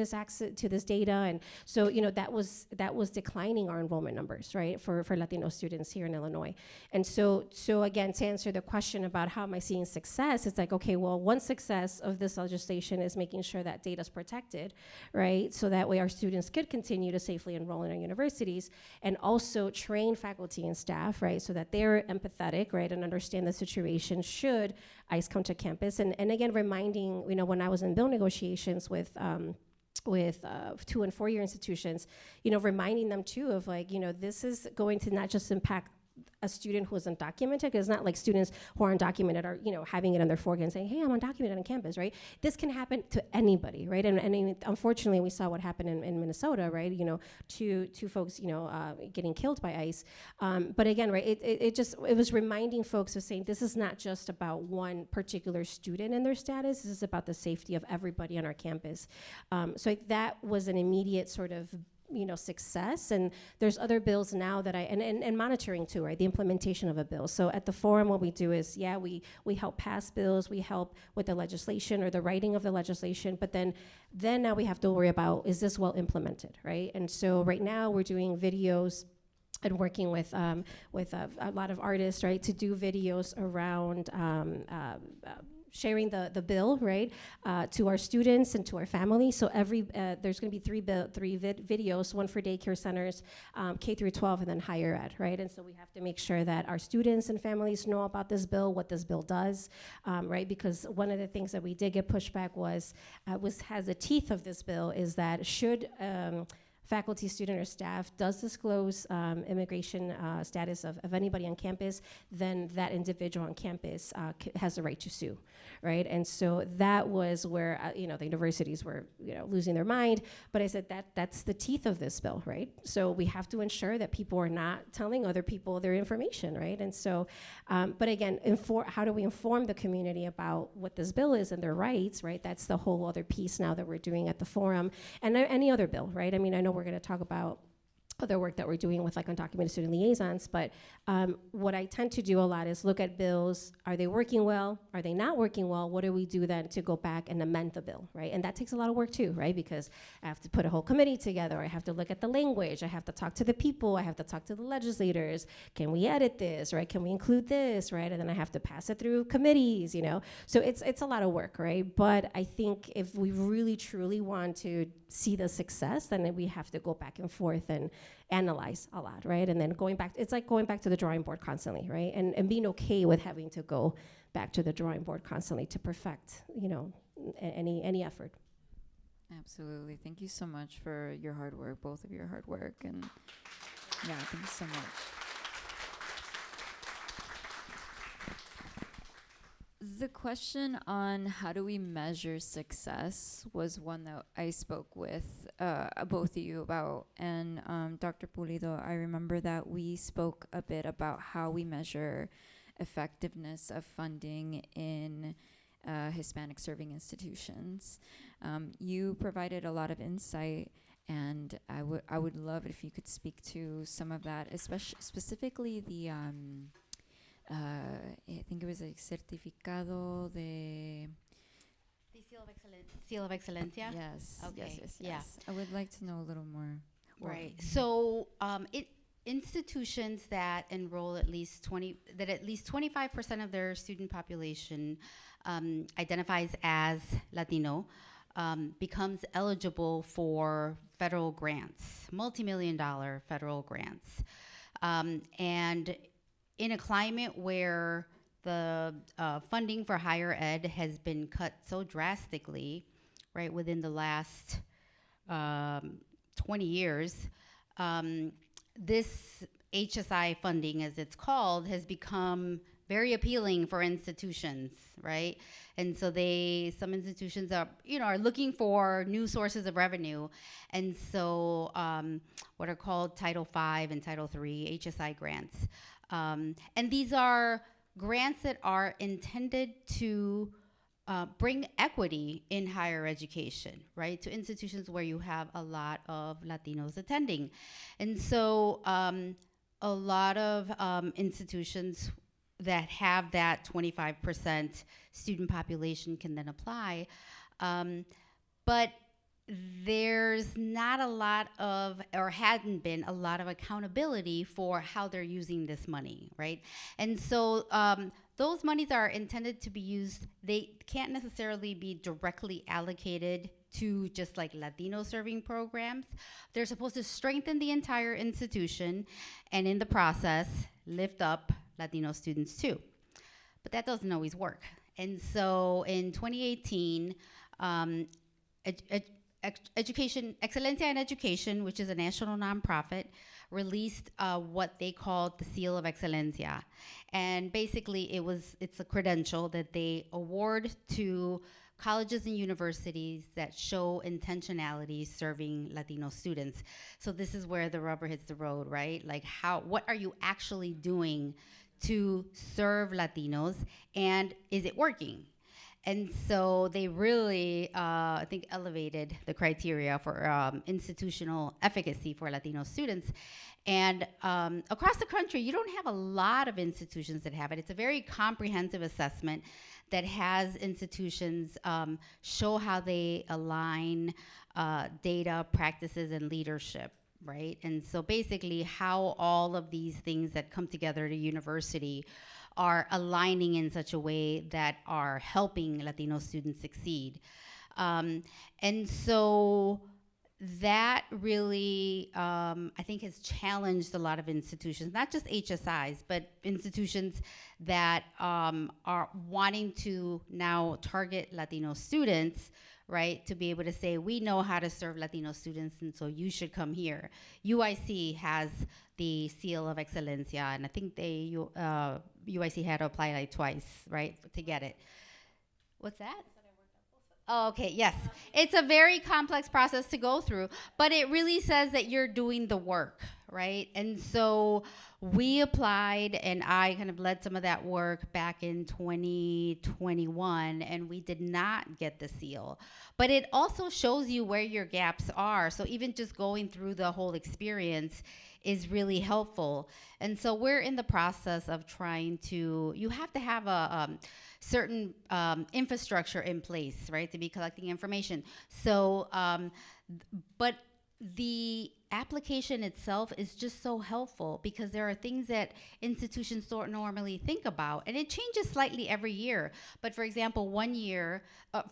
this data. And so, you know, that was declining our enrollment numbers, right, for Latino students here in Illinois. And so again, to answer the question about how am I seeing success, it's like, okay, well, one success of this legislation is making sure that data is protected, right? So that way our students could continue to safely enroll in our universities, and also train faculty and staff, right, so that they're empathetic, right, and understand the situation should ICE come to campus. And again, reminding, you know, when I was in bill negotiations with 2- and 4-year institutions, you know, reminding them too of like, you know, this is going to not just impact a student who is undocumented, because it's not like students who are undocumented are, you know, having it on their forehead and saying, hey, I'm undocumented on campus, right? This can happen to anybody, right? And unfortunately, we saw what happened in Minnesota, right? You know, two folks, you know, getting killed by ICE. But again, right, it was reminding folks of saying, this is not just about one particular student and their status, this is about the safety of everybody on our campus. So that was an immediate sort of, you know, success. And there's other bills now that and monitoring too, right? The implementation of a bill. So at the forum, what we do is, yeah, we help pass bills, we help with the legislation or the writing of the legislation, but then now we have to worry about, is this well implemented, right? And so right now we're doing videos and working with a lot of artists, right, to do videos around sharing the bill, right, to our students and to our families. So there's going to be three videos, one for daycare centers, K through 12, and then higher ed, right? And so we have to make sure that our students and families know about this bill, what this bill does, right? Because one of the things that we did get pushback has the teeth of this bill is that should faculty, student, or staff does disclose immigration status of anybody on campus, then that individual on campus has the right to sue, right? And so that was where you know, the universities were, you know, losing their mind. But I said that's the teeth of this bill, right? So we have to ensure that people are not telling other people their information, right? And so, but again, how do we inform the community about what this bill is and their rights, right? That's the whole other piece now that we're doing at the forum, and any other bill, right? I mean, I know we're going to talk about other work that we're doing with like undocumented student liaisons, but what I tend to do a lot is look at bills. Are they working well? Are they not working well? What do we do then to go back and amend the bill, right? And that takes a lot of work too, right? Because I have to put a whole committee together. I have to look at the language. I have to talk to the people. I have to talk to the legislators. Can we edit this, right? Can we include this, right? And then I have to pass it through committees, you know? So it's a lot of work, right? But I think if we really truly want to see the success, then we have to go back and forth and analyze a lot, right? And then it's like going back to the drawing board constantly, right? And being okay with having to go back to the drawing board constantly to perfect, you know, any effort. Absolutely. Thank you so much for your hard work, both of your hard work. And yeah, thank you so much. The question on how do we measure success was one that I spoke with both of you about. And Dr. Pulido, I remember that we spoke a bit about how we measure effectiveness of funding in Hispanic serving institutions. You provided a lot of insight, And I would love it if you could speak to some of that, especially specifically the I think it was like certificado de. The seal of excelencia. Yes. Okay. Yes. Yeah. I would like to know a little more. Right. So, institutions that enroll at least 25% of their student population identifies as Latino becomes eligible for federal grants, multi-million-dollar federal grants, and in a climate where the funding for higher ed has been cut so drastically, right, within the last 20 years, this HSI funding, as it's called, has become very appealing for institutions, right? And so some institutions are looking for new sources of revenue. And so what are called Title V and Title III HSI grants. And these are grants that are intended to bring equity in higher education, right? To institutions where you have a lot of Latinos attending. And so a lot of institutions that have that 25% student population can then apply. But there's not a lot of, or hadn't been a lot of accountability for how they're using this money, right? And so those monies are intended to be used, they can't necessarily be directly allocated to just like Latino serving programs. They're supposed to strengthen the entire institution and in the process, lift up Latino students too. But that doesn't always work. And so in 2018, Excelencia in Education, which is a national nonprofit, released what they called the Seal of Excelencia. And basically it's a credential that they award to colleges and universities that show intentionality serving Latino students. So this is where the rubber hits the road, right? Like what are you actually doing to serve Latinos, and is it working? And so they really, I think, elevated the criteria for institutional efficacy for Latino students. And across the country, you don't have a lot of institutions that have it. It's a very comprehensive assessment that has institutions show how they align data, practices, and leadership, right? And so basically how all of these things that come together at a university are aligning in such a way that are helping Latino students succeed. And so that really, I think, has challenged a lot of institutions, not just HSIs, but institutions that are wanting to now target Latino students, right, to be able to say, we know how to serve Latino students, and so you should come here. UIC has the Seal of Excelencia, and I think UIC had to apply like twice, right, to get it. What's that? Oh, okay, yes. It's a very complex process to go through, but it really says that you're doing the work, right? And so we applied, and I kind of led some of that work back in 2021, and we did not get the seal. But it also shows you where your gaps are. So even just going through the whole experience is really helpful. And so we're in the process of trying to, you have to have a certain infrastructure in place, right, to be collecting information. So, but the application itself is just so helpful because there are things that institutions don't normally think about, and it changes slightly every year. But for example, one year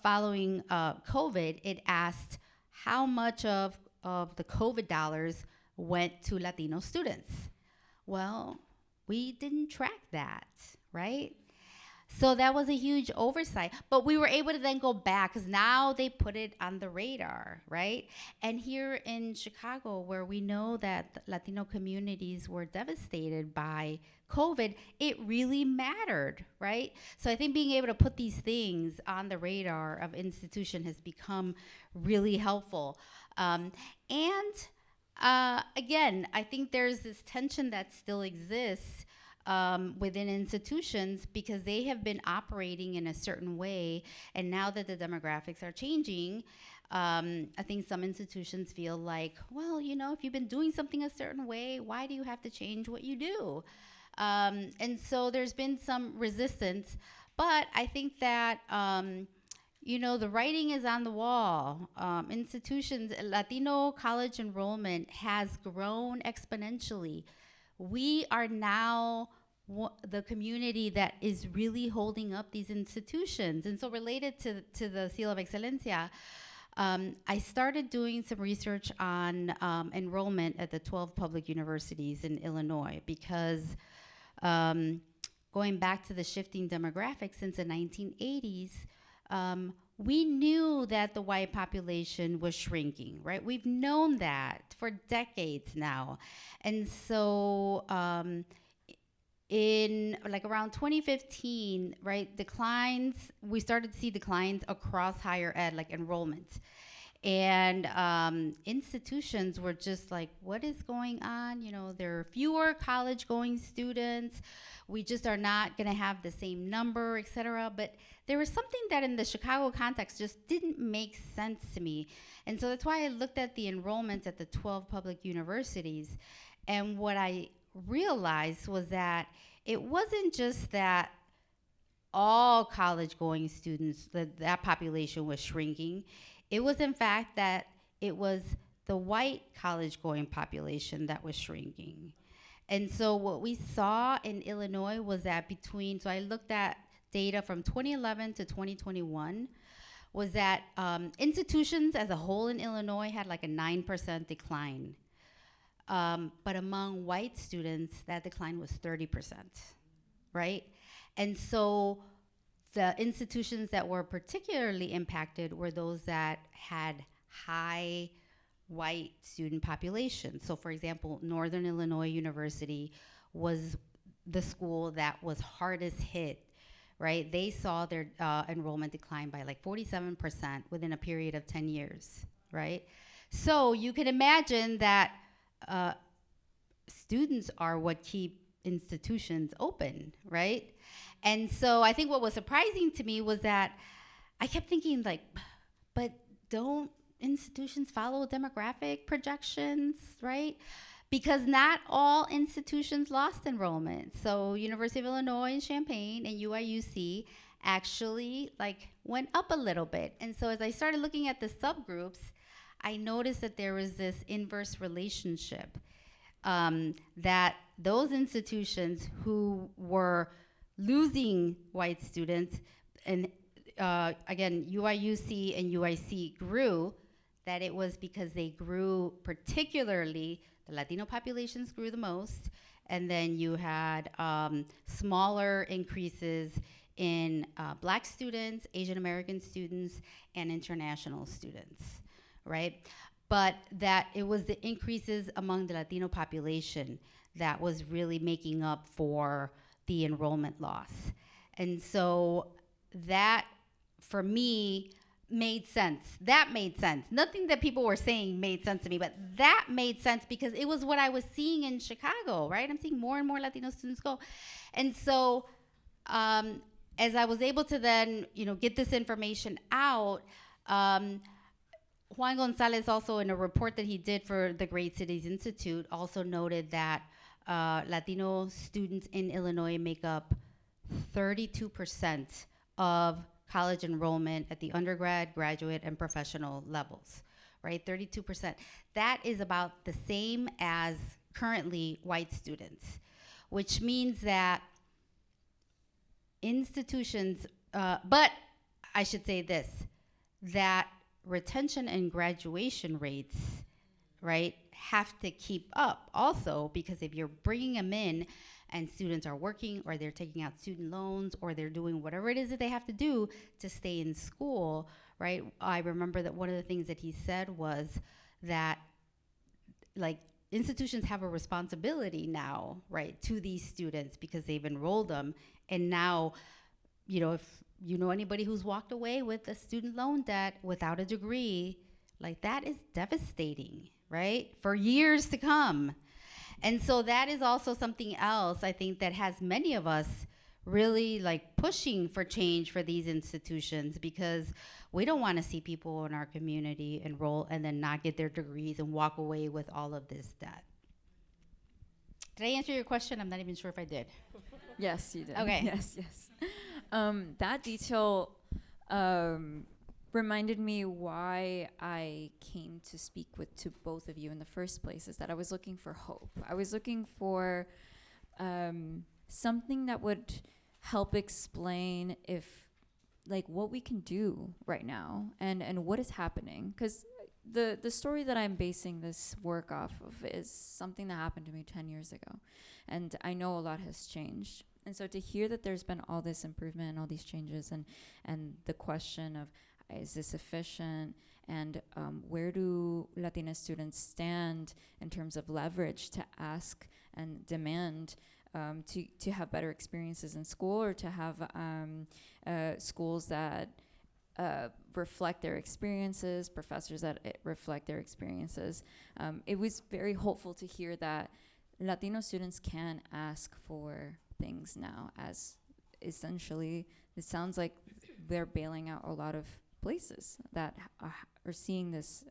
following COVID, it asked how much of the COVID dollars went to Latino students. Well, we didn't track that, right? So that was a huge oversight, but we were able to then go back because now they put it on the radar, right? And here in Chicago, where we know that Latino communities were devastated by COVID, it really mattered, right? So I think being able to put these things on the radar of institution has become really helpful. Again, I think there's this tension that still exists within institutions because they have been operating in a certain way, and now that the demographics are changing, I think some institutions feel like, well, you know, if you've been doing something a certain way, why do you have to change what you do? And so there's been some resistance, but I think that, you know, the writing is on the wall. Institutions, Latino college enrollment has grown exponentially. We are now the community that is really holding up these institutions. And so related to the Seal of Excelencia, I started doing some research on enrollment at the 12 public universities in Illinois because going back to the shifting demographics since the 1980s, we knew that the white population was shrinking, right? We've known that for decades now. And so in like around 2015, right, we started to see declines across higher ed, like enrollment. And institutions were just like, what is going on? You know, there are fewer college-going students. We just are not going to have the same number, et cetera. But there was something that in the Chicago context just didn't make sense to me. And so that's why I looked at the enrollments at the 12 public universities. And what I realized was that it wasn't just that all college-going students, that population was shrinking. It was, in fact, that it was the white college-going population that was shrinking. And so what we saw in Illinois was that so I looked at data from 2011 to 2021, was that institutions as a whole in Illinois had like a 9% decline. But among white students, that decline was 30%, right? And so the institutions that were particularly impacted were those that had high white student population. So for example, Northern Illinois University was the school that was hardest hit, right? They saw their enrollment decline by like 47% within a period of 10 years, right? So you can imagine that students are what keep institutions open, right? And so I think what was surprising to me was that I kept thinking like, but don't institutions follow demographic projections, right? Because not all institutions lost enrollment. So University of Illinois in Champaign and UIUC actually like went up a little bit. And so as I started looking at the subgroups, I noticed that there was this inverse relationship, that those institutions who were losing white students, and again, UIUC and UIC grew, that it was because they grew, particularly the Latino populations grew the most, and then you had smaller increases in Black students, Asian American students, and international students, right? But that it was the increases among the Latino population that was really making up for the enrollment loss. And so that, for me, made sense. That made sense. Nothing that people were saying made sense to me, but that made sense because it was what I was seeing in Chicago, right? I'm seeing more and more Latino students go. And so as I was able to then, get this information out, Juan Gonzalez also in a report that he did for the Great Cities Institute also noted that Latino students in Illinois make up 32% of college enrollment at the undergrad, graduate, and professional levels, right? 32%. That is about the same as currently white students, which means that institutions, but I should say this, that retention and graduation rates, right, have to keep up also, because if you're bringing them in and students are working or they're taking out student loans or they're doing whatever it is that they have to do to stay in school, right? I remember that one of the things that he said was that like institutions have a responsibility now, right, to these students because they've enrolled them. And now, if you know anybody who's walked away with a student loan debt without a degree, like that is devastating, right? For years to come. And so that is also something else I think that has many of us really like pushing for change for these institutions, because we don't want to see people in our community enroll and then not get their degrees and walk away with all of this debt. Did I answer your question? I'm not even sure if I did. Yes, you did. Okay. Yes. That detail reminded me why I came to speak to both of you in the first place, is that I was looking for hope. I was looking for something that would help explain what we can do right now and what is happening. Because the story that I'm basing this work off of is something that happened to me 10 years ago. And I know a lot has changed. And so to hear that there's been all this improvement and all these changes and the question of, is this sufficient? And where do Latina students stand in terms of leverage to ask and demand to have better experiences in school, or to have schools that reflect their experiences, professors that reflect their experiences. It was very hopeful to hear that Latino students can ask for things now, as essentially it sounds like they're bailing out a lot of places that are seeing this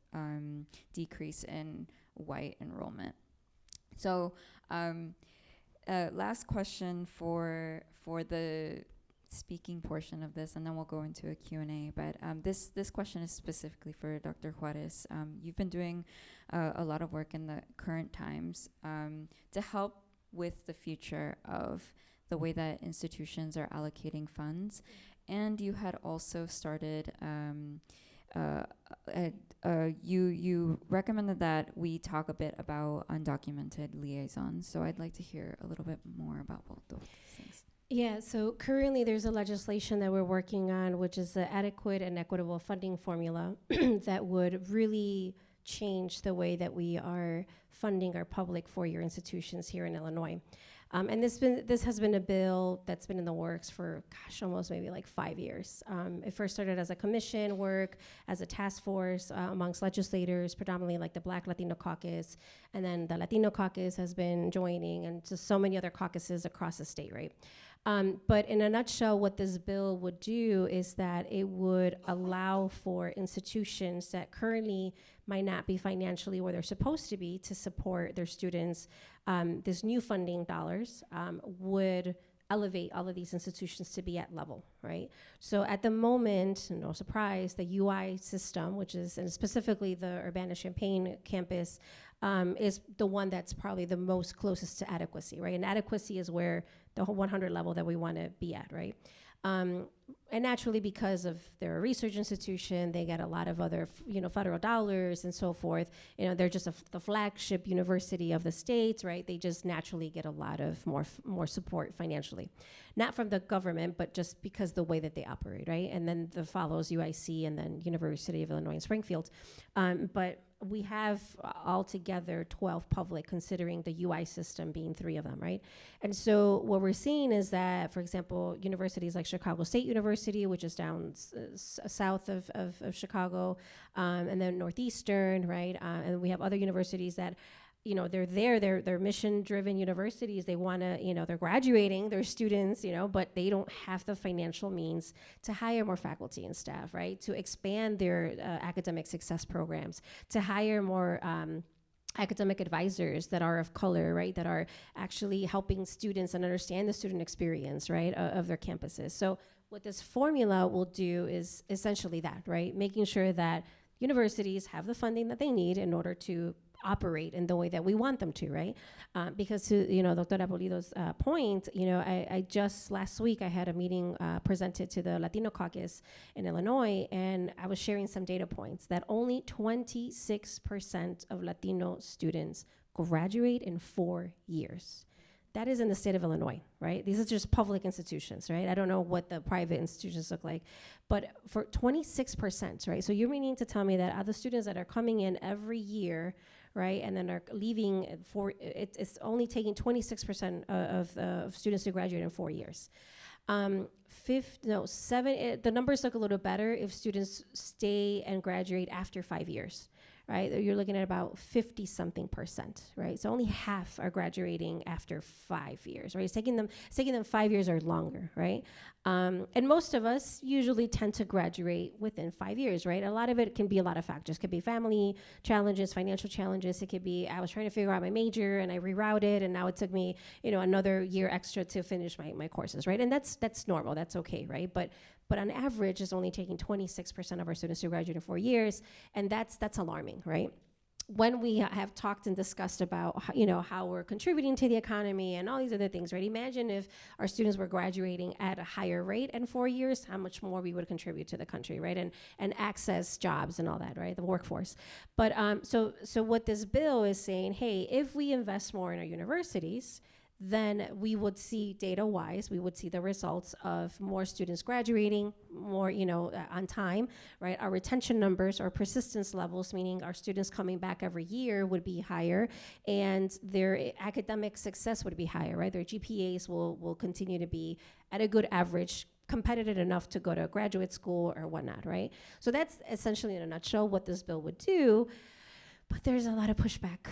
decrease in white enrollment. So last question for the speaking portion of this, and then we'll go into a Q&A. But this question is specifically for Dr. Juárez. You've been doing a lot of work in the current times to help with the future of the way that institutions are allocating funds. And you had also started, you recommended that we talk a bit about undocumented liaisons. So I'd like to hear a little bit more about both those things. Yeah, so currently there's a legislation that we're working on, which is the adequate and equitable funding formula that would really change the way that we are funding our public four-year institutions here in Illinois. And this has been a bill that's been in the works for, almost maybe like 5 years. It first started as a commission work, as a task force amongst legislators, predominantly like the Black Latino Caucus, and then the Latino Caucus has been joining, and just so many other caucuses across the state, right? But in a nutshell, what this bill would do is that it would allow for institutions that currently might not be financially where they're supposed to be to support their students. This new funding dollars would elevate all of these institutions to be at level, right? So at the moment, no surprise, the UI system, which is, and specifically the Urbana-Champaign campus, is the one that's probably the most closest to adequacy, right? And adequacy is where the whole 100 level that we want to be at, right? And naturally, because of they're a research institution, they get a lot of other, federal dollars and so forth. They're just the flagship university of the state, right? They just naturally get a lot of more support financially, not from the government, but just because the way that they operate, right? And then the follows UIC and then University of Illinois in Springfield. But we have altogether 12 public, considering the UI system being 3 of them, right? And so what we're seeing is that, for example, universities like Chicago State University, which is down south of Chicago, and then Northeastern, right? And we have other universities that, they're mission-driven universities. They want to, they're graduating their students, but they don't have the financial means to hire more faculty and staff, right? To expand their academic success programs, to hire more academic advisors that are of color, right? That are actually helping students and understand the student experience, right, of their campuses. So what this formula will do is essentially that, right? Making sure that universities have the funding that they need in order to operate in the way that we want them to, right? Because to, Dr. Pulido's point, I just last week I had a meeting presented to the Latino Caucus in Illinois, and I was sharing some data points that only 26% of Latino students graduate in 4 years. That is in the state of Illinois, right? These are just public institutions, right? I don't know what the private institutions look like, but for 26%, right? So you're meaning to tell me that other students that are coming in every year, right, and then are leaving it's only taking 26% of students to graduate in 4 years. The numbers look a little better if students stay and graduate after 5 years, right? You're looking at about 50-something%, right? So only half are graduating after 5 years, right? It's taking them 5 years or longer, right? And most of us usually tend to graduate within 5 years, right? A lot of it can be a lot of factors. It could be family challenges, financial challenges. It could be I was trying to figure out my major and I rerouted, and now it took me, another year extra to finish my courses, right? And that's normal. That's okay, right? But on average, it's only taking 26% of our students to graduate in 4 years, and that's alarming, right? When we have talked and discussed about how we're contributing to the economy and all these other things, right? Imagine if our students were graduating at a higher rate in 4 years, how much more we would contribute to the country, right? And access jobs and all that, right? The workforce. But so what this bill is saying, hey, if we invest more in our universities, then we would see data-wise, we would see the results of more students graduating, more, on time, right? Our retention numbers, our persistence levels, meaning our students coming back every year, would be higher, and their academic success would be higher, right? Their GPAs will continue to be at a good average, competitive enough to go to graduate school or whatnot, right? So that's essentially, in a nutshell, what this bill would do. But there's a lot of pushback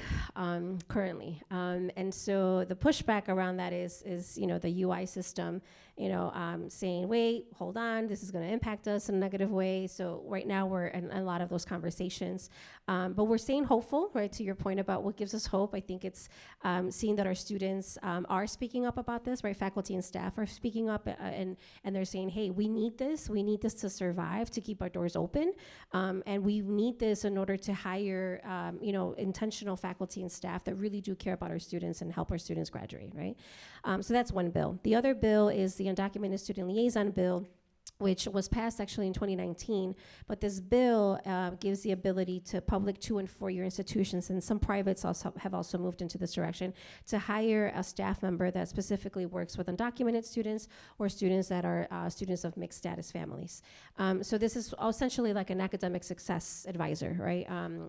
currently. And so the pushback around that is the UI system, saying, wait, hold on, this is gonna impact us in a negative way. So right now we're in a lot of those conversations. But we're staying hopeful, right? To your point about what gives us hope, I think it's seeing that our students are speaking up about this, right? Faculty and staff are speaking up and they're saying, hey, we need this to survive, to keep our doors open. And we need this in order to hire intentional faculty and staff that really do care about our students and help our students graduate, right? So that's one bill. The other bill is the Undocumented Student Liaison Bill, which was passed actually in 2019, but this bill gives the ability to public 2- and 4-year institutions, and some privates have also moved into this direction, to hire a staff member that specifically works with undocumented students or students that are students of mixed status families. So this is essentially like an academic success advisor, right?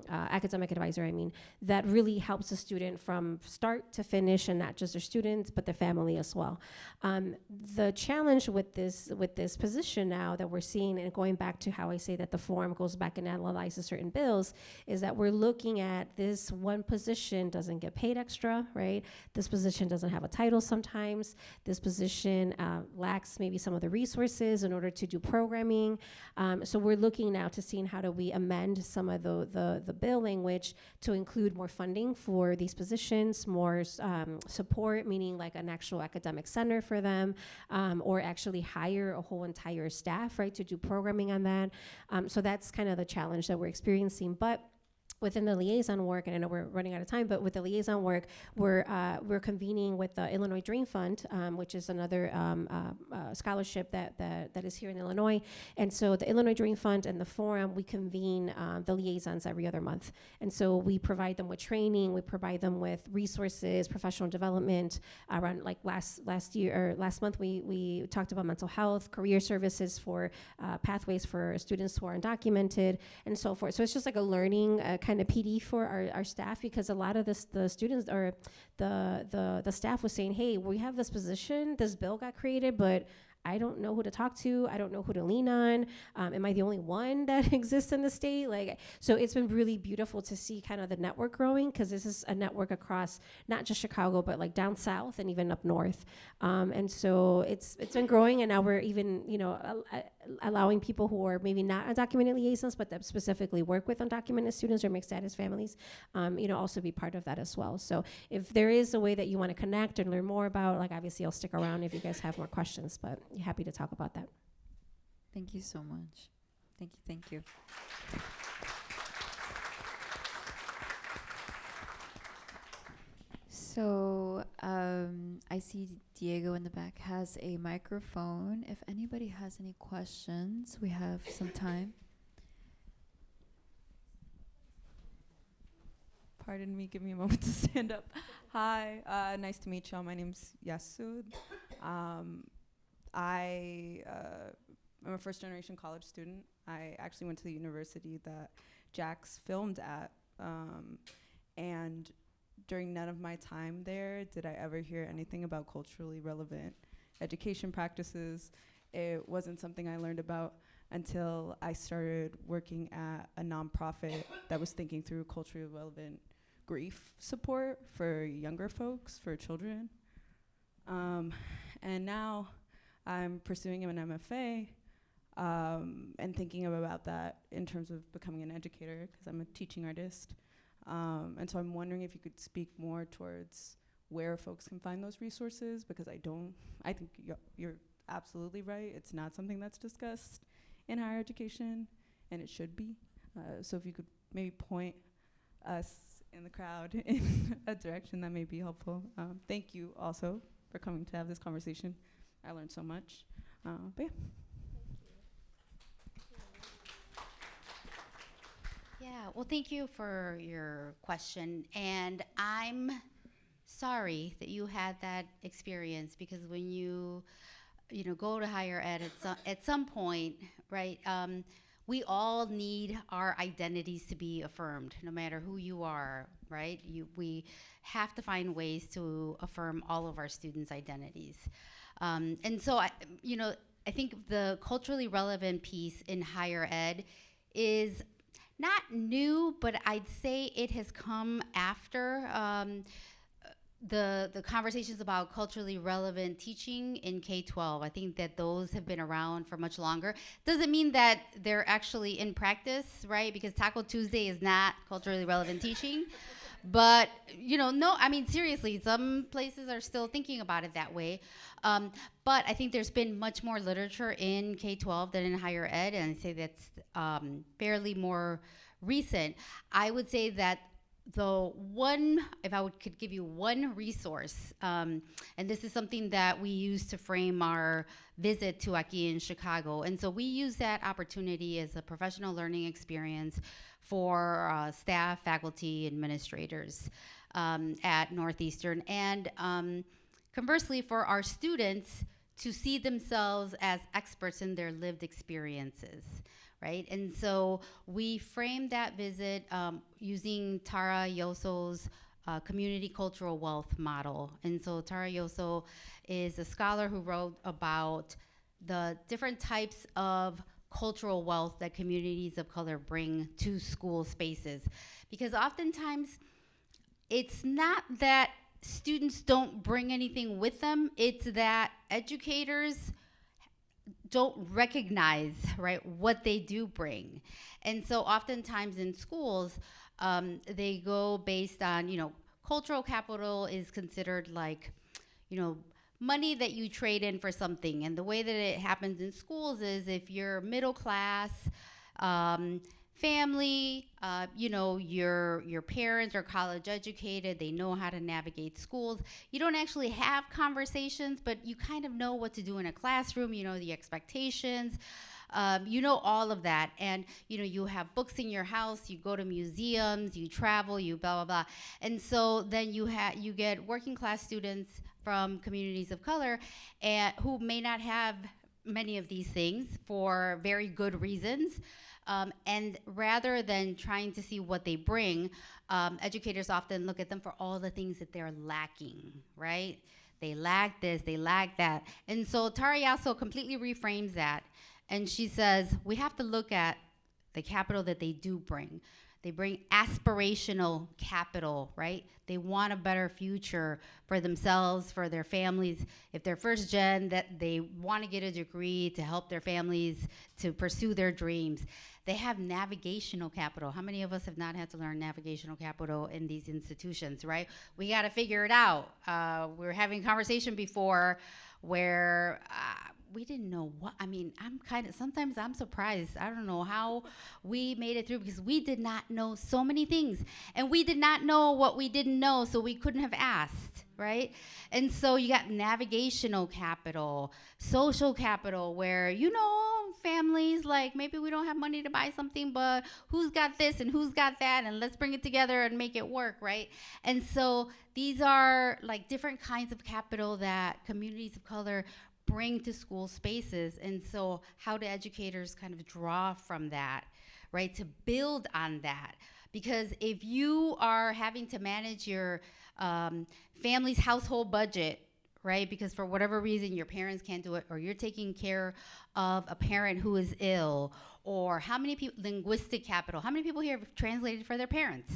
Academic advisor, I mean, that really helps a student from start to finish, and not just their students, but their family as well. The challenge with this position now that we're seeing, and going back to how I say that the forum goes back and analyzes certain bills, is that we're looking at this one position doesn't get paid extra, right? This position doesn't have a title sometimes. This position lacks maybe some of the resources in order to do programming. So we're looking now to seeing how do we amend some of the bill language to include more funding for these positions, more support, meaning like an actual academic center for them, or actually hire a whole entire staff, right, to do programming on that. So that's kind of the challenge that we're experiencing. But within the liaison work, and I know we're running out of time, but with the liaison work, we're convening with the Illinois Dream Fund, which is another scholarship that is here in Illinois. And so the Illinois Dream Fund and the forum, we convene the liaisons every other month. And so we provide them with training, we provide them with resources, professional development. Around like last month, we talked about mental health, career services for pathways for students who are undocumented, and so forth. So it's just like a learning kind of PD for our staff, because a lot of the students or the staff was saying, hey, we have this position, this bill got created, but I don't know who to talk to. I don't know who to lean on. Am I the only one that exists in the state? So it's been really beautiful to see kind of the network growing, because this is a network across not just Chicago, but like down south and even up north. And so it's been growing, and now we're even, allowing people who are maybe not undocumented liaisons, but that specifically work with undocumented students or mixed status families, also be part of that as well. So if there is a way that you want to connect and learn more about, obviously I'll stick around if you guys have more questions, but happy to talk about that. Thank you so much. Thank you. So I see Diego in the back has a microphone. If anybody has any questions, we have some time. Pardon me, give me a moment to stand up. Hi, nice to meet y'all. My name's Yasud. I'm a first-generation college student. I actually went to the university that Jax filmed at, and during none of my time there did I ever hear anything about culturally relevant education practices. It wasn't something I learned about until I started working at a nonprofit that was thinking through culturally relevant grief support for younger folks, for children. And now I'm pursuing an MFA and thinking about that in terms of becoming an educator, because I'm a teaching artist. And so I'm wondering if you could speak more towards where folks can find those resources, because I think you're absolutely right. It's not something that's discussed in higher education, and it should be. So if you could maybe point us in the crowd in a direction that may be helpful. Thank you also for coming to have this conversation. I learned so much. But yeah. Yeah, well, thank you for your question. And I'm sorry that you had that experience, because when you go to higher ed at some point, right, we all need our identities to be affirmed, no matter who you are, right? We have to find ways to affirm all of our students' identities. And so, I think the culturally relevant piece in higher ed is not new, but I'd say it has come after the conversations about culturally relevant teaching in K-12. I think that those have been around for much longer. Doesn't mean that they're actually in practice, right? Because Taco Tuesday is not culturally relevant teaching. But, seriously, some places are still thinking about it that way. But I think there's been much more literature in K-12 than in higher ed, and I'd say that's fairly more recent. I would say that if I could give you one resource, and this is something that we use to frame our visit to aquí in Chicago. And so we use that opportunity as a professional learning experience for staff, faculty, administrators at Northeastern. And conversely, for our students to see themselves as experts in their lived experiences. Right? And so we framed that visit using Tara Yoso's community cultural wealth model. And so Tara Yoso is a scholar who wrote about the different types of cultural wealth that communities of color bring to school spaces. Because oftentimes it's not that students don't bring anything with them, it's that educators don't recognize, right, what they do bring. And so oftentimes in schools, they go based on, cultural capital is considered like, money that you trade in for something. And the way that it happens in schools is if you're middle class, family, your parents are college educated, they know how to navigate schools. You don't actually have conversations, but you kind of know what to do in a classroom, the expectations, all of that. And, you have books in your house, you go to museums, you travel, you blah, blah, blah. And so then you get working class students from communities of color who may not have many of these things for very good reasons. And rather than trying to see what they bring, educators often look at them for all the things that they're lacking, right? They lack this, they lack that. And so Tara Yoso completely reframes that. And she says, we have to look at the capital that they do bring. They bring aspirational capital, right? They want a better future for themselves, for their families. If they're first gen, that they want to get a degree to help their families to pursue their dreams. They have navigational capital. How many of us have not had to learn navigational capital in these institutions, right? We got to figure it out. We were having a conversation before where we didn't know sometimes I'm surprised. I don't know how we made it through, because we did not know so many things. And we did not know what we didn't know, so we couldn't have asked, right? And so you got navigational capital, social capital, where, families, like maybe we don't have money to buy something, but who's got this and who's got that, and let's bring it together and make it work, right? And so these are like different kinds of capital that communities of color bring to school spaces. And so how do educators kind of draw from that, right, to build on that? Because if you are having to manage your family's household budget, right? Because for whatever reason, your parents can't do it, or you're taking care of a parent who is ill, or how many people, linguistic capital, how many people here have translated for their parents?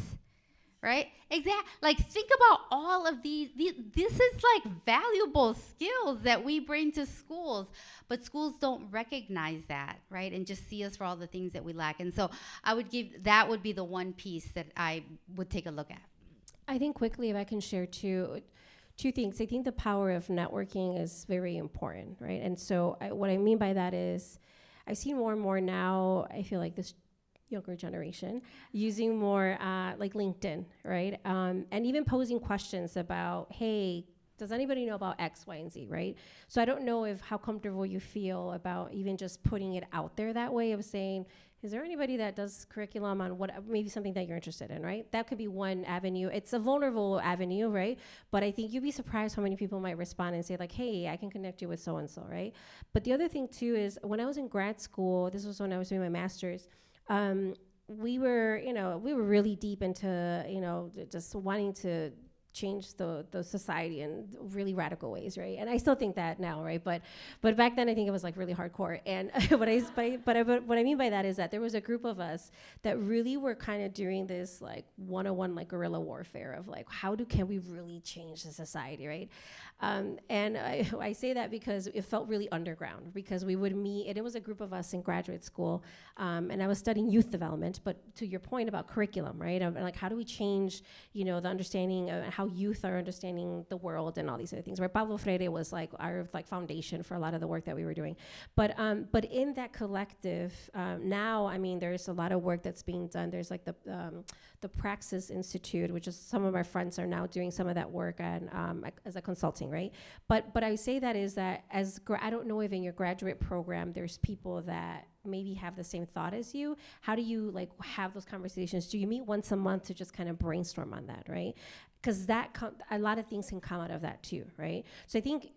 Right? Exactly. Like, think about all of these. This is like valuable skills that we bring to schools, but schools don't recognize that, right? And just see us for all the things that we lack. And so I would give, that would be the one piece that I would take a look at. I think quickly, if I can share two things. I think the power of networking is very important, right? And so what I mean by that is I've seen more and more now, I feel like this younger generation using more like LinkedIn, right? And even posing questions about, hey, does anybody know about X, Y, and Z, right? So I don't know how comfortable you feel about even just putting it out there that way of saying, is there anybody that does curriculum on what, maybe something that you're interested in, right? That could be one avenue. It's a vulnerable avenue, right? But I think you'd be surprised how many people might respond and say like, hey, I can connect you with so-and-so, right? But the other thing too is when I was in grad school, this was when I was doing my master's, we were really deep into, just wanting to change the society in really radical ways, right? And I still think that now, right? But back then I think it was like really hardcore. And what I mean by that is that there was a group of us that really were kind of doing this like 101 like guerrilla warfare of like, can we really change the society, right? And I say that because it felt really underground, because we would meet, and it was a group of us in graduate school, and I was studying youth development, but to your point about curriculum, right? Like, how do we change, the understanding of how youth are understanding the world and all these other things, right? Pablo Freire was like our like foundation for a lot of the work that we were doing. But in that collective, now, I mean, there's a lot of work that's being done. There's like the Praxis Institute, which is some of our friends are now doing some of that work and as a consulting, right? But I say that is that I don't know if in your graduate program there's people that maybe have the same thought as you. How do you like have those conversations? Do you meet once a month to just kind of brainstorm on that, right? Because a lot of things can come out of that too, right? So I think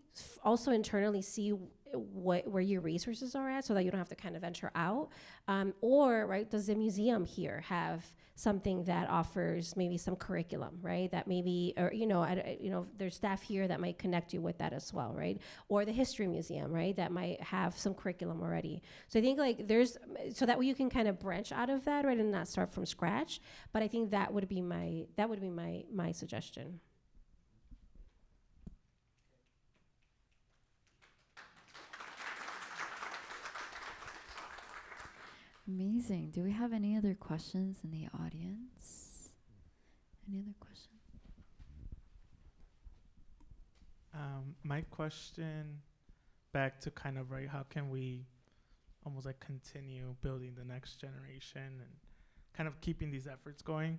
also internally see where your resources are at so that you don't have to kind of venture out. Or, right, does the museum here have something that offers maybe some curriculum, right? That maybe, or, there's staff here that might connect you with that as well, right? Or the History Museum, right? That might have some curriculum already. So I think like so that way you can kind of branch out of that, right? And not start from scratch. But I think that would be my suggestion. Amazing. Do we have any other questions in the audience? Any other questions? My question back to kind of, right, how can we almost like continue building the next generation and kind of keeping these efforts going?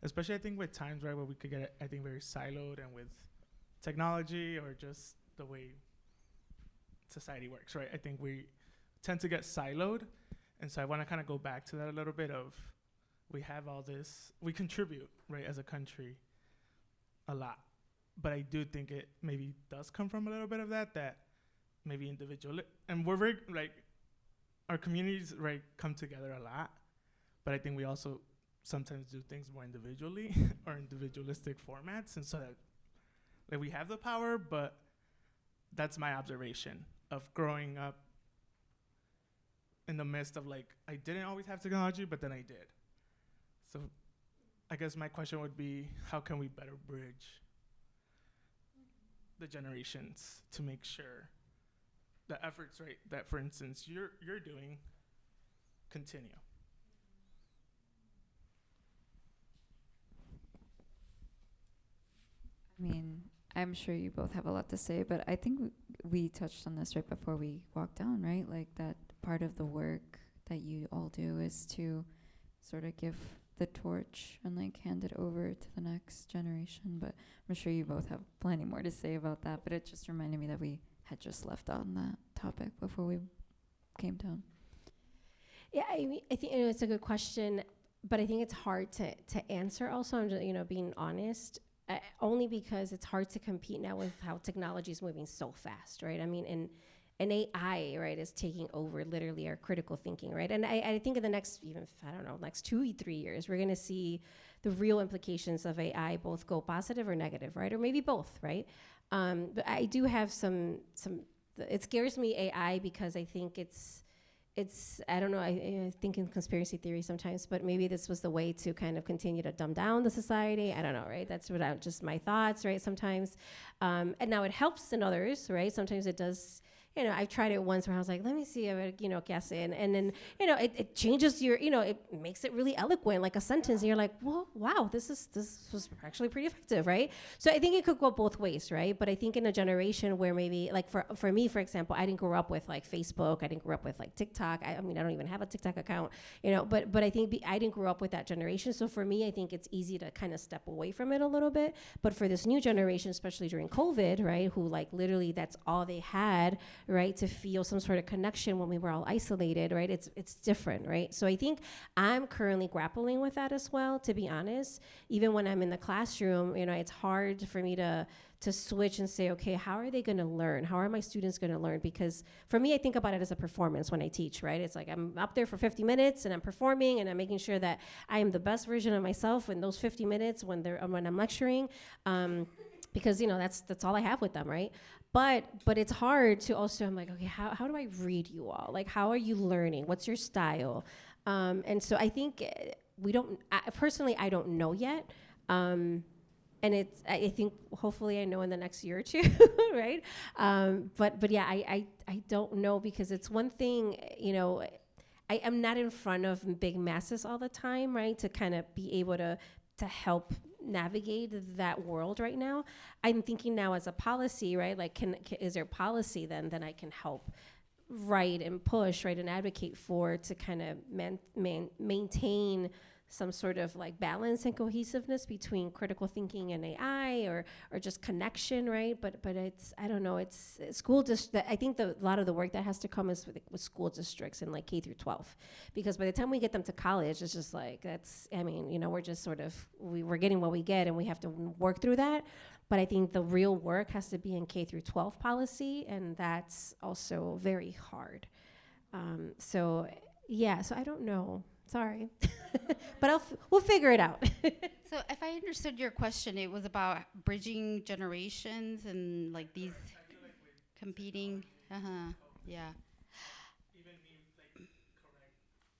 Especially I think with times, right, where we could get, I think, very siloed, and with technology or just the way society works, right? I think we tend to get siloed. And so I want to kind of go back to that a little bit of, we have all this, we contribute, right, as a country a lot. But I do think it maybe does come from a little bit of that maybe individual, and we're very, like, our communities, right, come together a lot. But I think we also sometimes do things more individually or individualistic formats. And so that, like, we have the power, but that's my observation of growing up in the midst of like, I didn't always have technology, but then I did. So I guess my question would be, how can we better bridge the generations to make sure the efforts, right, that for instance you're doing continue? I mean, I'm sure you both have a lot to say, but I think we touched on this right before we walked down, right? Like that part of the work that you all do is to sort of give the torch and like hand it over to the next generation. But I'm sure you both have plenty more to say about that, but it just reminded me that we had just left on that topic before we came down. Yeah, I mean, I think it's a good question, but I think it's hard to answer also. I'm just, being honest. Only because it's hard to compete now with how technology is moving so fast, right? I mean, And AI, right, is taking over literally our critical thinking, right? And I think in the next, even, I don't know, next 2-3 years, we're gonna see the real implications of AI both go positive or negative, right? Or maybe both, right? But I do have it scares me, AI, because I think it's I don't know, I think in conspiracy theory sometimes, but maybe this was the way to kind of continue to dumb down the society. I don't know, right? That's just my thoughts, right, sometimes. And now it helps in others, right? Sometimes it does. I've tried it once where I was like, let me see, que hace. And then, it changes it makes it really eloquent, like a sentence. And you're like, well, wow, this was actually pretty effective, right? So I think it could go both ways, right? But I think in a generation where maybe, like for me, for example, I didn't grow up with like Facebook. I didn't grow up with like TikTok. I mean, I don't even have a TikTok account, but I think I didn't grow up with that generation. So for me, I think it's easy to kind of step away from it a little bit. But for this new generation, especially during COVID, right, who like literally that's all they had, right, to feel some sort of connection when we were all isolated, right? It's different, right? So I think I'm currently grappling with that as well, to be honest. Even when I'm in the classroom, it's hard for me to switch and say, okay, how are they gonna learn? How are my students gonna learn? Because for me, I think about it as a performance when I teach, right? It's like I'm up there for 50 minutes and I'm performing and I'm making sure that I am the best version of myself in those 50 minutes when I'm lecturing, because that's all I have with them, right? But it's hard to also, I'm like, okay, how do I read you all? Like, how are you learning? What's your style? And so I think personally, I don't know yet. And I think hopefully I know in the next year or two, right? But yeah, I don't know, because it's one thing, I am not in front of big masses all the time, right? To kind of be able to help navigate that world right now. I'm thinking now as a policy, right? Like, is there policy then I can help write and push, right, and advocate for, to kind of maintain some sort of like balance and cohesiveness between critical thinking and AI, or just connection, right? But it's, I don't know, it's school I think a lot of the work that has to come is with school districts in like K through 12, because by the time we get them to college, it's just like, we're just sort of, we're getting what we get and we have to work through that. But I think the real work has to be in K through 12 policy, and that's also very hard. So I don't know. Sorry, but we'll figure it out. So if I understood your question, it was about bridging generations and like these competing. Yeah. Even me, like, correct.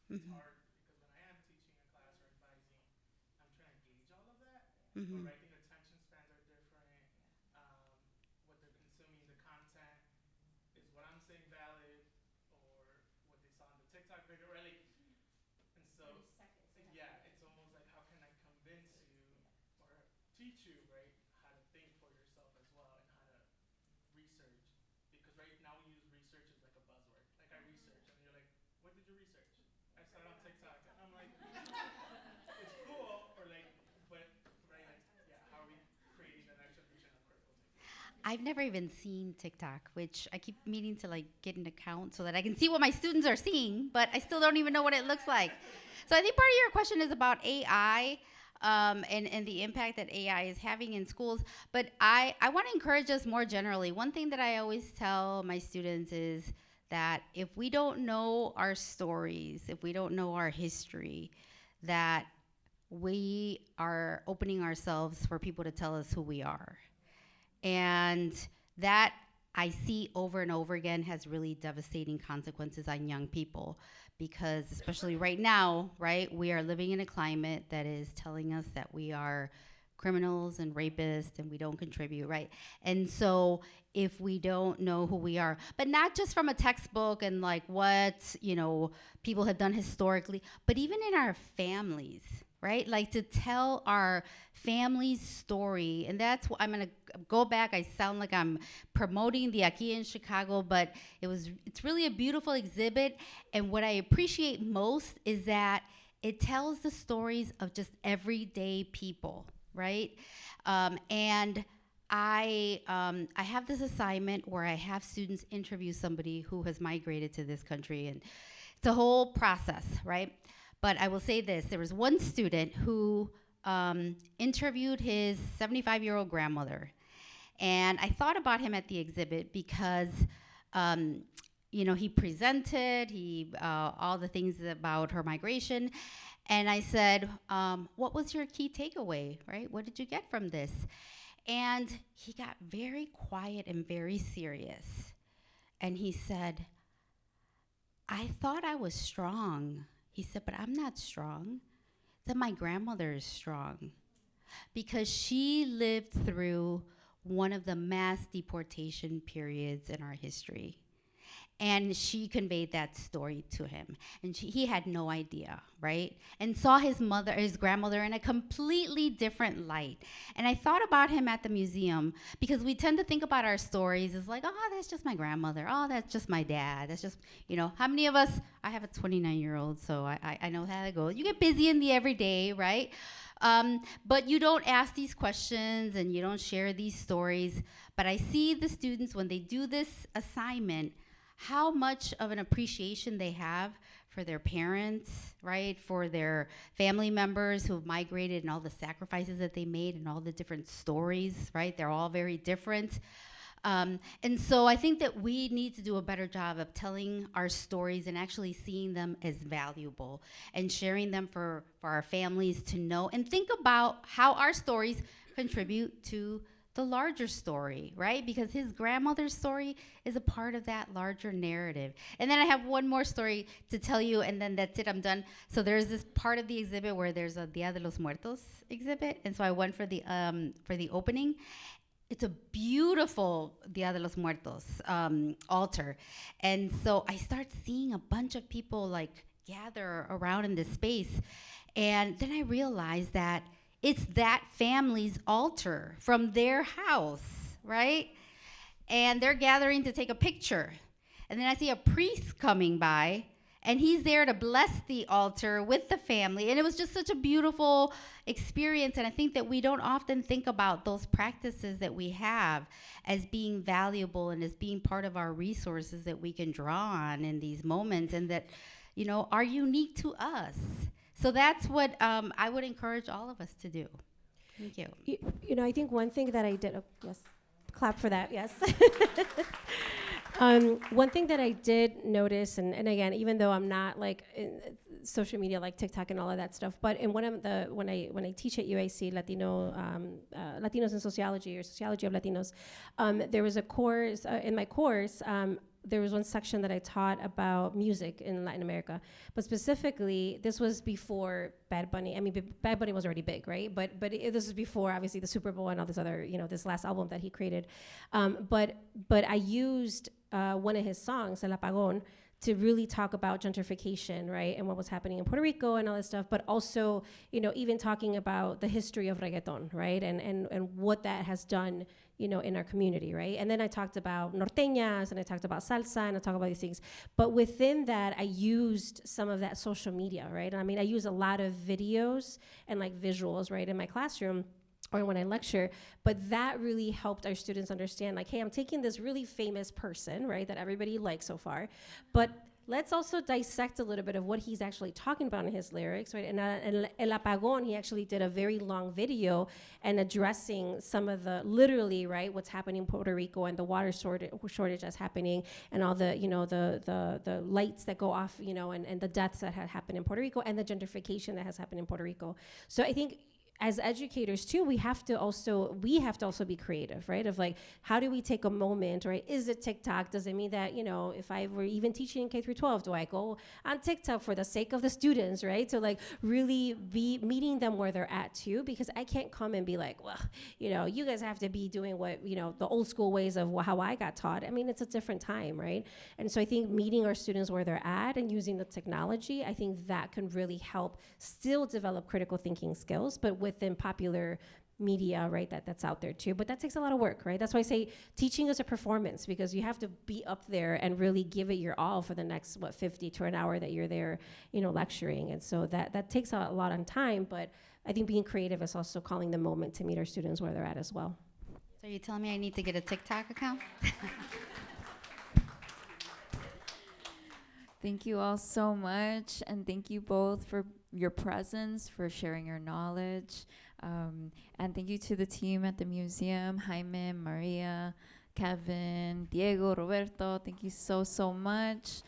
It's hard because when I am teaching a class or advising, I'm trying to gauge all of that. But I think attention spans are different. What they're consuming, the content, is what I'm saying valid, or what they saw in the TikTok video, right? Like, and so, yeah, it's almost like, how can I convince you or teach you, right, how to think for yourself as well, and how to research? Because right now we use research as like a buzzword. Like, I research, and you're like, what did you research? I saw it on TikTok, and I'm like, it's cool, or like, but right, like, yeah, how are we creating the next generation of critical thinking? I've never even seen TikTok, which I keep meaning to like get an account so that I can see what my students are seeing, but I still don't even know what it looks like. So I think part of your question is about AI and the impact that AI is having in schools. But I want to encourage us more generally. One thing that I always tell my students is that if we don't know our stories, if we don't know our history, that we are opening ourselves for people to tell us who we are. And that I see over and over again has really devastating consequences on young people, because especially right now, right, we are living in a climate that is telling us that we are criminals and rapists and we don't contribute, right? And so if we don't know who we are, but not just from a textbook and like what, people have done historically, but even in our families, right? Like, to tell our family's story. And that's what I'm going to go back. I sound like I'm promoting the Aquí in Chicago, but it's really a beautiful exhibit. And what I appreciate most is that it tells the stories of just everyday people, right? And I have this assignment where I have students interview somebody who has migrated to this country, and it's a whole process, right? But I will say this, there was one student who interviewed his 75-year-old grandmother. And I thought about him at the exhibit because He presented, all the things about her migration. And I said, what was your key takeaway, right? What did you get from this? And he got very quiet and very serious. And he said, I thought I was strong. He said, but I'm not strong. He said, my grandmother is strong because she lived through one of the mass deportation periods in our history. And she conveyed that story to him. And he had no idea, right? And saw his grandmother in a completely different light. And I thought about him at the museum because we tend to think about our stories as like, oh, that's just my grandmother. Oh, that's just my dad. That's just, how many of us, I have a 29-year-old, so I know how that goes. You get busy in the everyday, right? But you don't ask these questions and you don't share these stories. But I see the students, when they do this assignment, how much of an appreciation they have for their parents, right? For their family members who have migrated and all the sacrifices that they made and all the different stories, right? They're all very different. And so I think that we need to do a better job of telling our stories and actually seeing them as valuable and sharing them for our families to know and think about how our stories contribute to the larger story, right? Because his grandmother's story is a part of that larger narrative. And then I have one more story to tell you, and then that's it, I'm done. So there's this part of the exhibit where there's a Dia de los Muertos exhibit, and so I went for the opening. It's a beautiful Dia de los Muertos altar. And so I start seeing a bunch of people like gather around in this space, and then I realized that it's that family's altar from their house, right? And they're gathering to take a picture. And then I see a priest coming by, and he's there to bless the altar with the family. And it was just such a beautiful experience. And I think that we don't often think about those practices that we have as being valuable and as being part of our resources that we can draw on in these moments and that, are unique to us. So that's what I would encourage all of us to do. Thank you. I think one thing that I did, yes, clap for that, yes. One thing that I did notice, and again, even though I'm not like in social media like TikTok and all of that stuff, but in when I teach at UIC Latinos in Sociology or Sociology of Latinos, there was a course, in my course, there was one section that I taught about music in Latin America, but specifically, this was before Bad Bunny. I mean, Bad Bunny was already big, right? But this was before, obviously, the Super Bowl and all this other, this last album that he created. But I used one of his songs, El Apagón, to really talk about gentrification, right, and what was happening in Puerto Rico and all this stuff, but also, even talking about the history of reggaeton, right, and what that has done, in our community, right? And then I talked about norteñas, and I talked about salsa, and I talked about these things. But within that, I used some of that social media, right? I mean, I use a lot of videos and like visuals, right, in my classroom or when I lecture, but that really helped our students understand, like, hey, I'm taking this really famous person, right, that everybody likes so far, but let's also dissect a little bit of what he's actually talking about in his lyrics, right? And El Apagón, he actually did a very long video and addressing some of the, literally, right, what's happening in Puerto Rico and the water shortage that's happening and all the, the lights that go off, and the deaths that have happened in Puerto Rico and the gentrification that has happened in Puerto Rico. So I think as educators too, we have to also be creative, right? Of like, how do we take a moment, right? Is it TikTok? Does it mean that, if I were even teaching in K through 12, do I go on TikTok for the sake of the students, right? To like really be meeting them where they're at too, because I can't come and be like, well, you guys have to be doing what, the old school ways of how I got taught. I mean, it's a different time, right? And so I think meeting our students where they're at and using the technology, I think that can really help still develop critical thinking skills, but within popular media, right, that's out there too. But that takes a lot of work, right? That's why I say teaching is a performance, because you have to be up there and really give it your all for the next 50 to an hour that you're there, lecturing. And so that takes a lot of time, but I think being creative is also calling the moment to meet our students where they're at as well. So you're telling me I need to get a TikTok account? Thank you all so much, and thank you both for your presence, for sharing your knowledge, and thank you to the team at the museum, Jaime, Maria, Kevin, Diego, Roberto, thank you so, so much.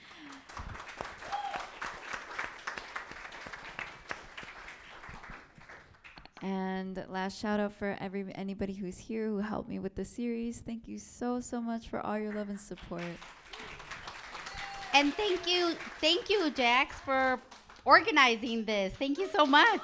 And last shout out for anybody who's here who helped me with the series. Thank you so, so much for all your love and support. And thank you, Jax, for organizing this. Thank you so much.